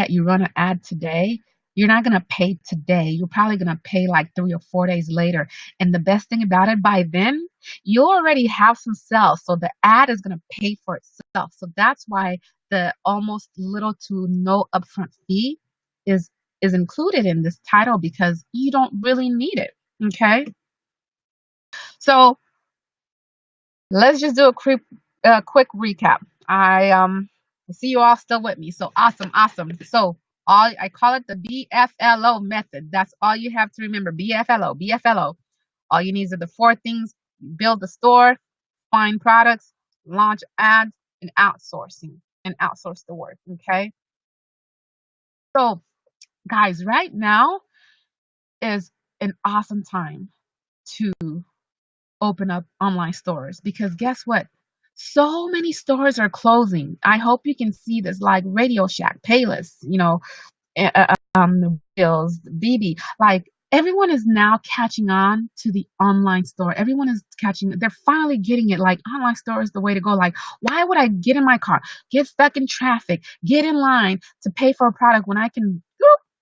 you run an ad today You're not gonna pay today. You're probably gonna pay like 3 or 4 days later. And the best thing about it, by then, you already have some sales, so the ad is gonna pay for itself. So that's why the almost little to no upfront fee is is included in this title because you don't really need it. Okay? So let's just do a quick recap. I see you all still with me. So awesome, awesome. So all I call it the BFLO method. That's all you have to remember. BFLO, BFLO. All you need are the four things: build the store, find products, launch ads, and outsourcing, and outsource the work. Okay. So guys, right now is an awesome time to open up online stores because guess what? So many stores are closing. I hope you can see this, like Radio Shack, Payless, Bills, BB. Like everyone is now catching on to the online store. Everyone is catching. They're finally getting it. Like online store is the way to go. Like why would I get in my car, get stuck in traffic, get in line to pay for a product when I can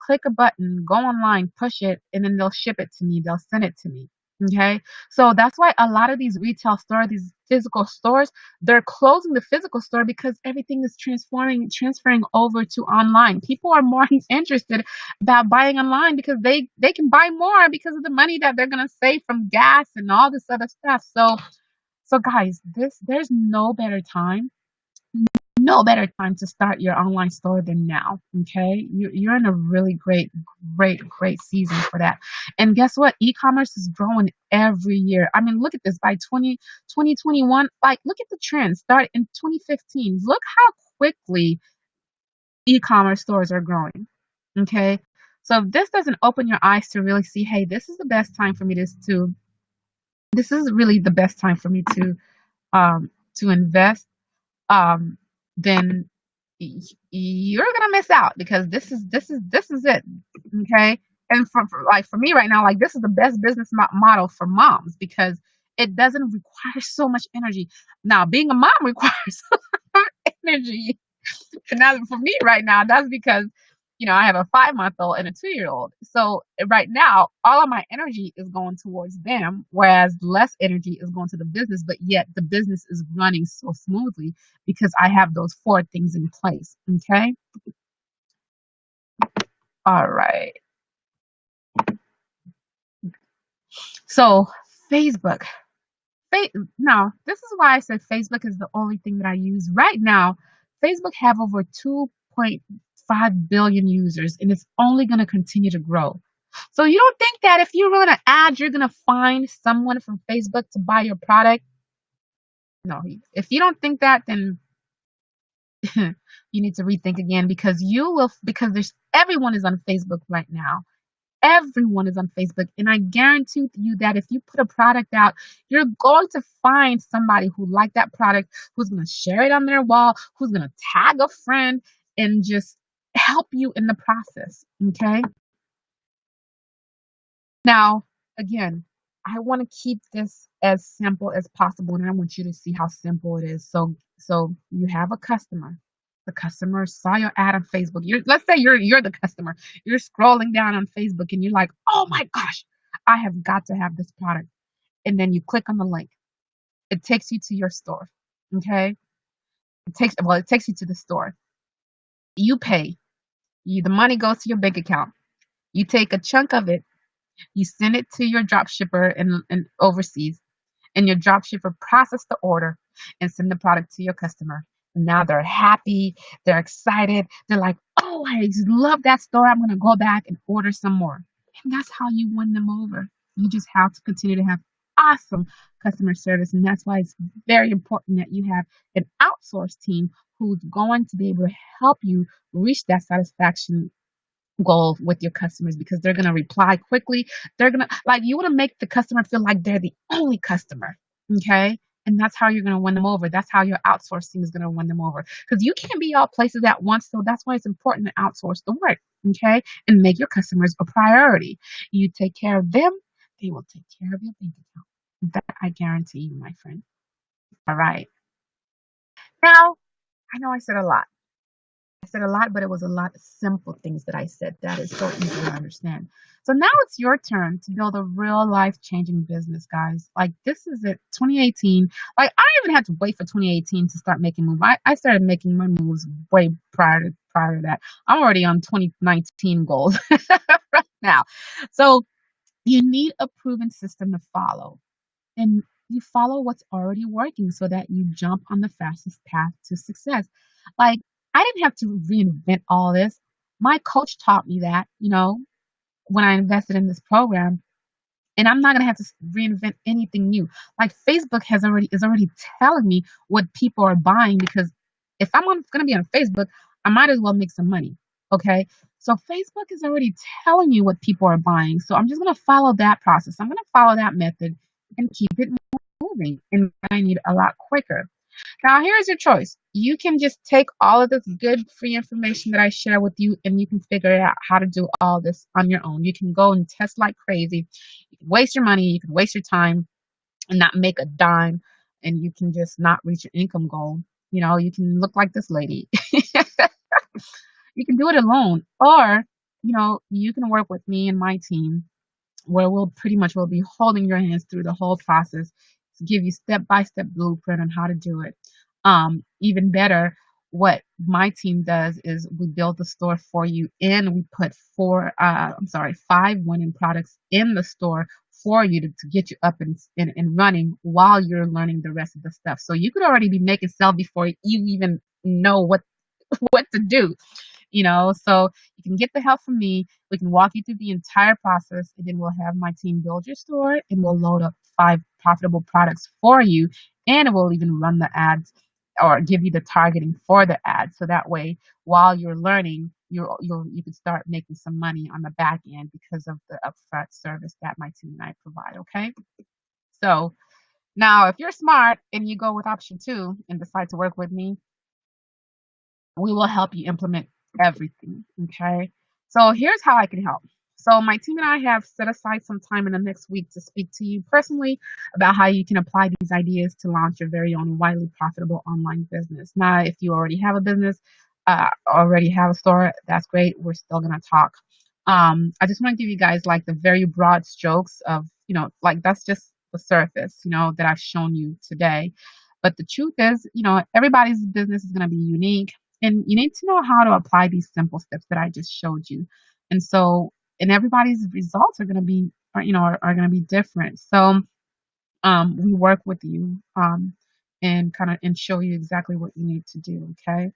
click a button, go online, push it, and then they'll ship it to me. They'll send it to me. Okay. So that's why a lot of these retail stores, these physical stores, they're closing the physical store because everything is transferring over to online. People are more interested about buying online because they can buy more because of the money that they're gonna save from gas and all this other stuff. So guys, there's no better time to start your online store than now. Okay, you're in a really great season for that. And guess what? E-commerce is growing every year. I mean, look at this. By 2021, like look at the trend. Start in 2015. Look how quickly e-commerce stores are growing. Okay, so if this doesn't open your eyes to really see, hey, this is the best time for me to this is really the best time for me to invest, um, then you're gonna miss out because this is it. Okay, and for me right now, like this is the best business model for moms because it doesn't require so much energy. Now being a mom requires energy, and that's for me right now. That's because I have a 5-month old and a 2-year old. So right now, all of my energy is going towards them, whereas less energy is going to the business. But yet the business is running so smoothly because I have those 4 things in place. Okay. All right. So Facebook. Now, this is why I said Facebook is the only thing that I use right now. Facebook have over 2.5 billion users, and it's only going to continue to grow. So you don't think that if you run an ad, you're going to find someone from Facebook to buy your product? No. If you don't think that, then you need to rethink again because there's everyone is on Facebook right now. Everyone is on Facebook, and I guarantee you that if you put a product out, you're going to find somebody who liked that product, who's going to share it on their wall, who's going to tag a friend and just help you in the process. Okay. Now, again, I want to keep this as simple as possible, and I want you to see how simple it is. So you have a customer. The customer saw your ad on Facebook. Let's say you're the customer. You're scrolling down on Facebook and you're like, "Oh my gosh, I have got to have this product." And then you click on the link. It takes you to your store. Okay? It takes you to the store. You pay. The money goes to your bank account. You take a chunk of it, you send it to your drop shipper in overseas, and your drop shipper process the order and send the product to your customer. And now they're happy, they're excited, they're like, "Oh, I just love that store. I'm gonna go back and order some more." And that's how you win them over. You just have to continue to have awesome customer service. And that's why it's very important that you have an outsourced team who's going to be able to help you reach that satisfaction goal with your customers because they're going to reply quickly. They're going to like you want to make the customer feel like they're the only customer. Okay. And that's how you're going to win them over. That's how your outsourcing is going to win them over because you can't be all places at once. So that's why it's important to outsource the work. Okay. And make your customers a priority. You take care of them, they will take care of your bank account. That I guarantee you, my friend. All right. Now, I know I said a lot. said a lot, but it was a lot of simple things that I said that is so easy to understand. So now it's your turn to build a real life changing business, guys. Like this is it, 2018. Like I don't even have to wait for 2018 to start making moves. I started making my moves way prior to that. I'm already on 2019 goals right now. So you need a proven system to follow. And you follow what's already working so that you jump on the fastest path to success. Like, I didn't have to reinvent all this. My coach taught me that, when I invested in this program, and I'm not gonna have to reinvent anything new. Like Facebook is already telling me what people are buying because if gonna be on Facebook, I might as well make some money. Okay. So Facebook is already telling me what people are buying. So I'm just gonna follow that process. I'm gonna follow that method and keep it moving. And I need a lot quicker. Now, here's your choice. You can just take all of this good free information that I share with you and you can figure out how to do all this on your own. You can go and test like crazy. You can waste your money, you can waste your time and not make a dime, and you can just not reach your income goal. You can look like this lady. You can do it alone, or, you can work with me and my team where we'll be holding your hands through the whole process to give you step-by-step blueprint on how to do it. Even better, what my team does is we build the store for you and we put 5 winning products in the store for you to get you up and running while you're learning the rest of the stuff. So you could already be making sell before you even know what what to do. So you can get the help from me. We can walk you through the entire process, and then we'll have my team build your store, and we'll load up 5 profitable products for you, and we'll even run the ads or give you the targeting for the ads. So that way, while you're learning, you can start making some money on the back end because of the upfront service that my team and I provide. Okay. So now, if you're smart and you go with option 2 and decide to work with me, we will help you implement everything. Okay. So here's how I can help. So my team and I have set aside some time in the next week to speak to you personally about how you can apply these ideas to launch your very own widely profitable online business. Now, if you already have a business, already have a store, that's great. We're still gonna talk. I just want to give you guys like the very broad strokes of, like that's just the surface, that I've shown you today. But the truth is, everybody's business is going to be unique and you need to know how to apply these simple steps that I just showed you. And so, and everybody's results are going to be, are going to be different. So, we work with you, and and show you exactly what you need to do. Okay.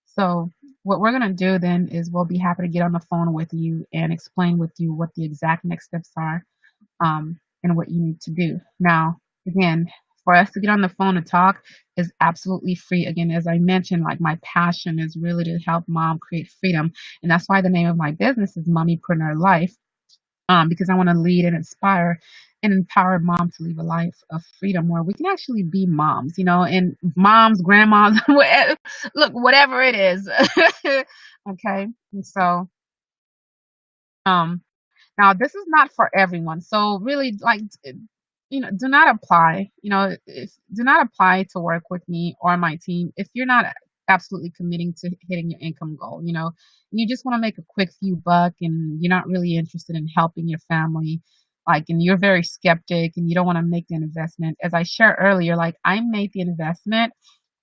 So what we're going to do then is we'll be happy to get on the phone with you and explain with you what the exact next steps are, and what you need to do. Now, again, for us to get on the phone and talk is absolutely free. Again, as I mentioned, like my passion is really to help mom create freedom. And that's why the name of my business is Mommypreneur Life, because I want to lead and inspire and empower mom to live a life of freedom where we can actually be moms, and moms, grandmas, look, whatever it is. Okay. And so, um, now, this is not for everyone. So really, like, do not apply. Do not apply to work with me or my team if you're not absolutely committing to hitting your income goal. You just want to make a quick few buck, and you're not really interested in helping your family. Like, and you're very skeptic, and you don't want to make the investment. As I shared earlier, like I made the investment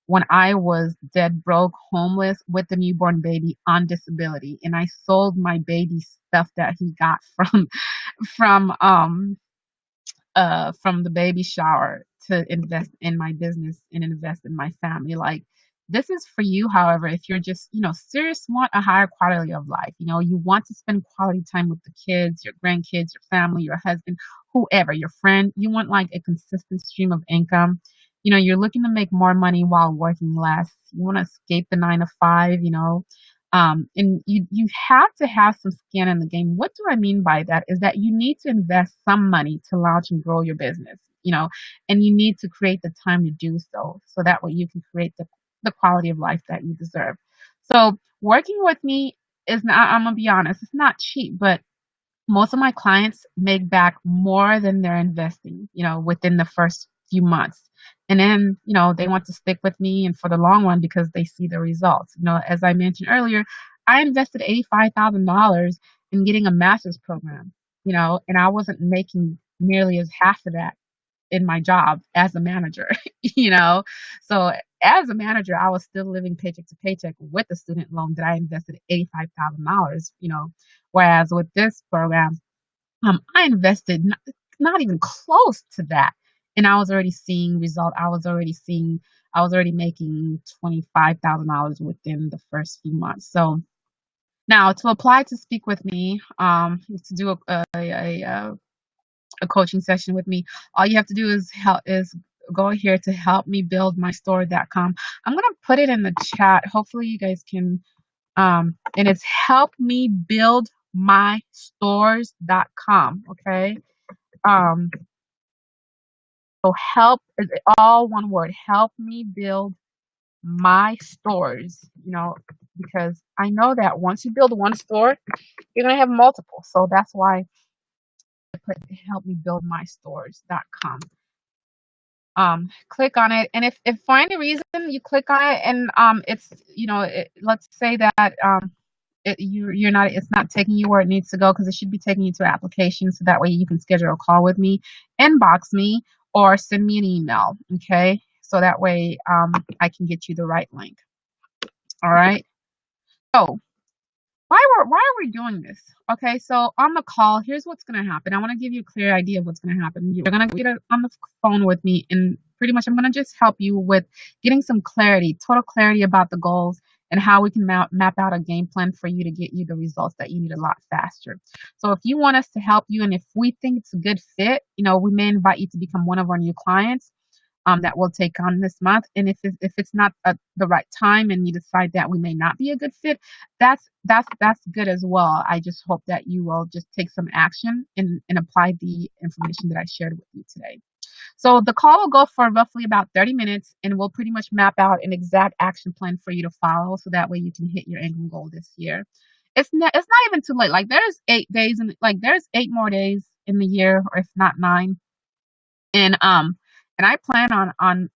when I was dead broke, homeless with a newborn baby on disability, and I sold my baby stuff that he got from from the baby shower to invest in my business and invest in my family. Like this is for you, however, if you're just, serious, want a higher quality of life, you want to spend quality time with the kids, your grandkids, your family, your husband, whoever, your friend, you want like a consistent stream of income. You're looking to make more money while working less. You want to escape the 9 to 5, and you have to have some skin in the game. What do I mean by that? Is that you need to invest some money to launch and grow your business, and you need to create the time to do so, so that way you can create the quality of life that you deserve. So working with me is not, I'm gonna be honest, it's not cheap, but most of my clients make back more than they're investing, within the first few months. And then, they want to stick with me and for the long run because they see the results. As I mentioned earlier, I invested $85,000 in getting a master's program, and I wasn't making nearly as half of that in my job as a manager, you know? So as a manager, I was still living paycheck to paycheck with the student loan that I invested $85,000, whereas with this program, I invested not even close to that. And I was already seeing result. I was already making $25,000 within the first few months. So now to apply to speak with me, to do a coaching session with me, all you have to do is go here to helpmebuildmystore.com. I'm gonna put it in the chat. Hopefully you guys can and it's helpmebuildmystores.com. Okay. Um, so help is all one word. Help me build my stores, because I know that once you build one store, you're gonna have multiple. So that's why I put helpmebuildmystores.com. Click on it, and if for any reason you click on it and it's let's say that you're not it's not taking you where it needs to go, because it should be taking you to an application, so that way you can schedule a call with me, inbox me, or send me an email. Okay, so that way I can get you the right link. All right, so why are we doing this? Okay, so on the call, here's what's going to happen. I want to give you a clear idea of what's going to happen. You're going to get on the phone with me, and pretty much I'm going to just help you with getting some clarity, total clarity about the goals and how we can map out a game plan for you to get you the results that you need a lot faster. So if you want us to help you, and if we think it's a good fit, we may invite you to become one of our new clients that we'll take on this month. And if it's not the right time and you decide that we may not be a good fit, that's good as well. I just hope that you will just take some action and apply the information that I shared with you today. So the call will go for roughly about 30 minutes, and we'll pretty much map out an exact action plan for you to follow, so that way you can hit your income goal this year. It's not even too late. Like there's 8 days, and like there's 8 more days in the year, or if not 9. And I plan on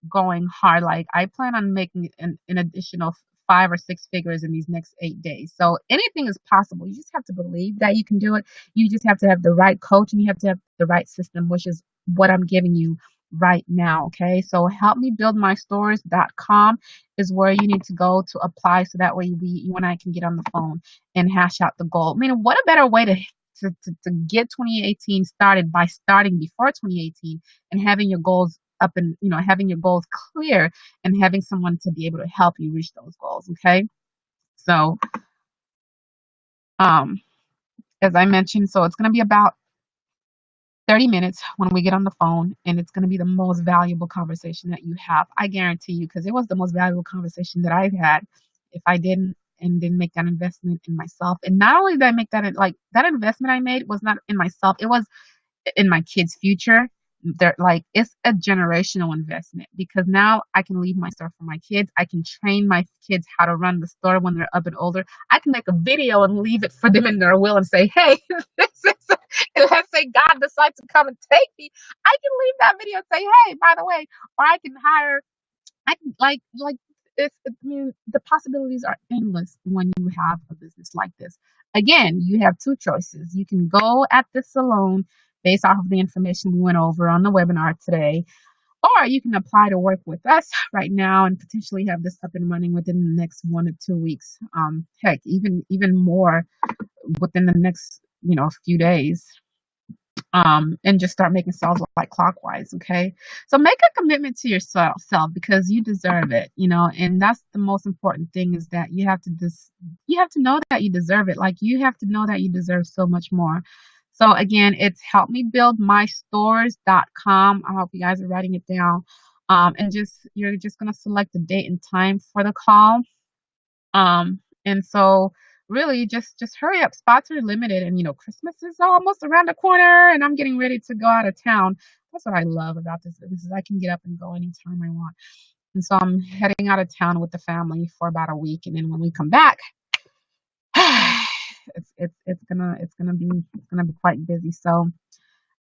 going hard. Like I plan on making an additional 5 or 6 figures in these next 8 days. So anything is possible. You just have to believe that you can do it. You just have to have the right coach, and you have to have the right system, which is what I'm giving you right now. Okay. So helpmebuildmystores.com is where you need to go to apply, so that way you and I can get on the phone and hash out the goal. I mean, what a better way to get 2018 started by starting before 2018 and having your goals up, and having your goals clear, and having someone to be able to help you reach those goals. Okay, so um as I mentioned, so it's going to be about 30 minutes when we get on the phone, and it's going to be the most valuable conversation that you have. I guarantee you, because it was the most valuable conversation that I've had. If I didn't make that investment in myself, and not only did I make that, like that investment I made was not in myself, it was in my kids' future. They're like, it's a generational investment, because now I can leave my store for my kids. I can train my kids how to run the store when they're up and older. I can make a video and leave it for them in their will and say, hey, this is, and let's say God decides to come and take me. I can leave that video and say, hey, by the way, or I can hire, I can like I mean, the possibilities are endless when you have a business like this. Again, you have two choices. You can go at this alone based off of the information we went over on the webinar today, or you can apply to work with us right now and potentially have this up and running within the next 1 to 2 weeks. Heck, even more within the next few days. And just start making sales like clockwise. Okay, so make a commitment to yourself, because you deserve it. And that's the most important thing, is that you have to know that you deserve it. Like you have to know that you deserve so much more. So again, it's helpmebuildmystores.com. I hope you guys are writing it down. And you're just gonna select the date and time for the call. And so really just hurry up. Spots are limited, and Christmas is almost around the corner, and I'm getting ready to go out of town. That's what I love about this business, is I can get up and go anytime I want. And so I'm heading out of town with the family for about a week, and then when we come back, it's gonna be quite busy. So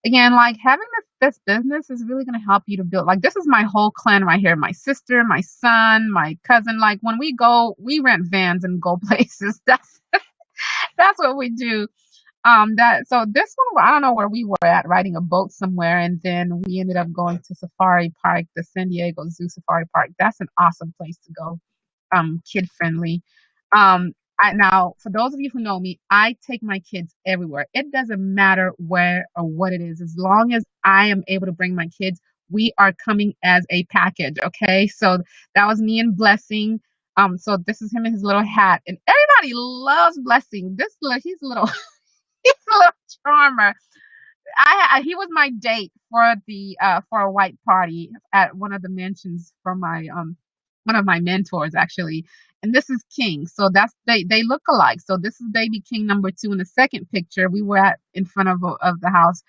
again, like having this business is really going to help you to build. Like this is my whole clan right here. My sister, my son, my cousin. Like when we go, we rent vans and go places. That's what we do. That so this one, I don't know where we were at, riding a boat somewhere, and then we ended up going to Safari Park, the San Diego Zoo Safari Park. That's an awesome place to go, kid friendly. Um, now for those of you who know me, I take my kids everywhere. It doesn't matter where or what it is, as long as I am able to bring my kids. We are coming as a package, okay? So that was me and Blessing. So this is him in his little hat, and everybody loves Blessing. He's a little he's a little charmer. He was my date for a white party at one of the mansions from my one of my mentors actually. And this is King. So they look alike. So this is baby King number 2. In the second picture, we were at in front of the house,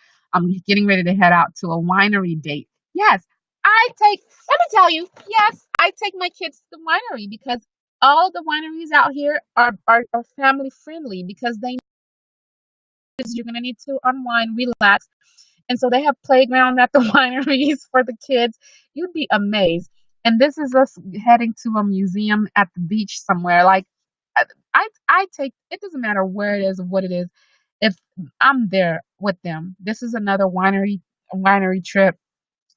getting ready to head out to a winery date. Yes, let me tell you, yes, I take my kids to the winery because all the wineries out here are family friendly because they you're gonna need to unwind, relax. And so they have playground at the wineries for the kids. You'd be amazed. And this is us heading to a museum at the beach somewhere. Like I take it doesn't matter where it is or what it is. If I'm there with them. This is another winery trip.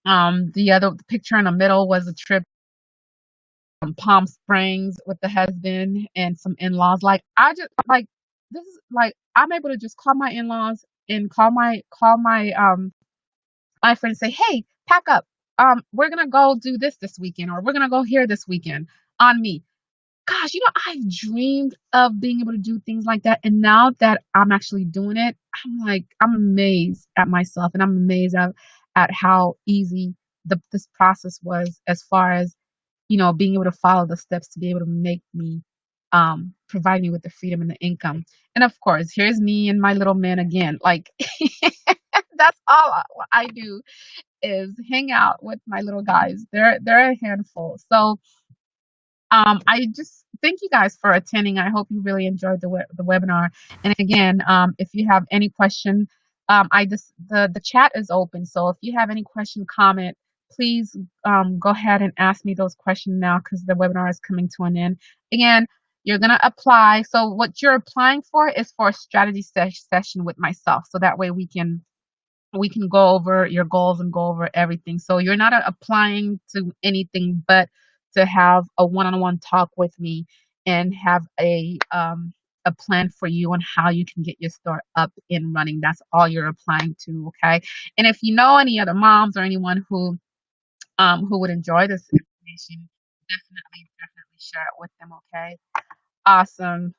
The picture in the middle was a trip from Palm Springs with the husband and some in-laws. Like I just like this is like I'm able to just call my in-laws and call my friend and say, "Hey, pack up. We're gonna go do this weekend, or we're gonna go here this weekend on me." Gosh, I've dreamed of being able to do things like that, and now that I'm actually doing it, I'm amazed at myself, and I'm amazed at how easy this process was, as far as being able to follow the steps to be able to make me, provide me with the freedom and the income. And of course, here's me and my little man again. Like that's all I do is hang out with my little guys. They're a handful. So I just thank you guys for attending. I hope you really enjoyed the webinar. And again, if you have any question, the chat is open. So if you have any question, comment, please go ahead and ask me those questions now because the webinar is coming to an end. Again, you're gonna apply. So what you're applying for is for a strategy session with myself. So that way we can go over your goals and go over everything. So you're not applying to anything but to have a one-on-one talk with me and have a plan for you on how you can get your store up and running. That's all you're applying to, okay? And if you know any other moms or anyone who would enjoy this information, definitely share it with them, okay? Awesome.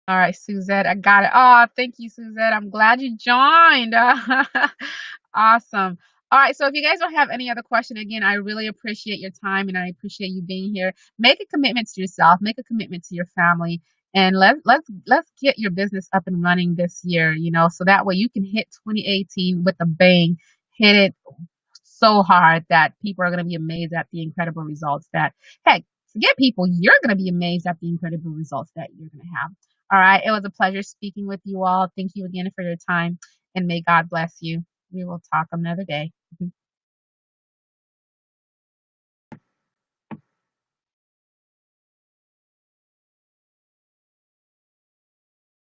All right, Suzette, I got it. Oh, thank you, Suzette. I'm glad you joined. Awesome. All right, so if you guys don't have any other question, again, I really appreciate your time and I appreciate you being here. Make a commitment to yourself, make a commitment to your family, and let's get your business up and running this year, so that way you can hit 2018 with a bang, hit it so hard that people are going to be amazed at the incredible results that, heck, forget people, you're going to be amazed at the incredible results that you're going to have. All right. It was a pleasure speaking with you all. Thank you again for your time, and may God bless you. We will talk another day.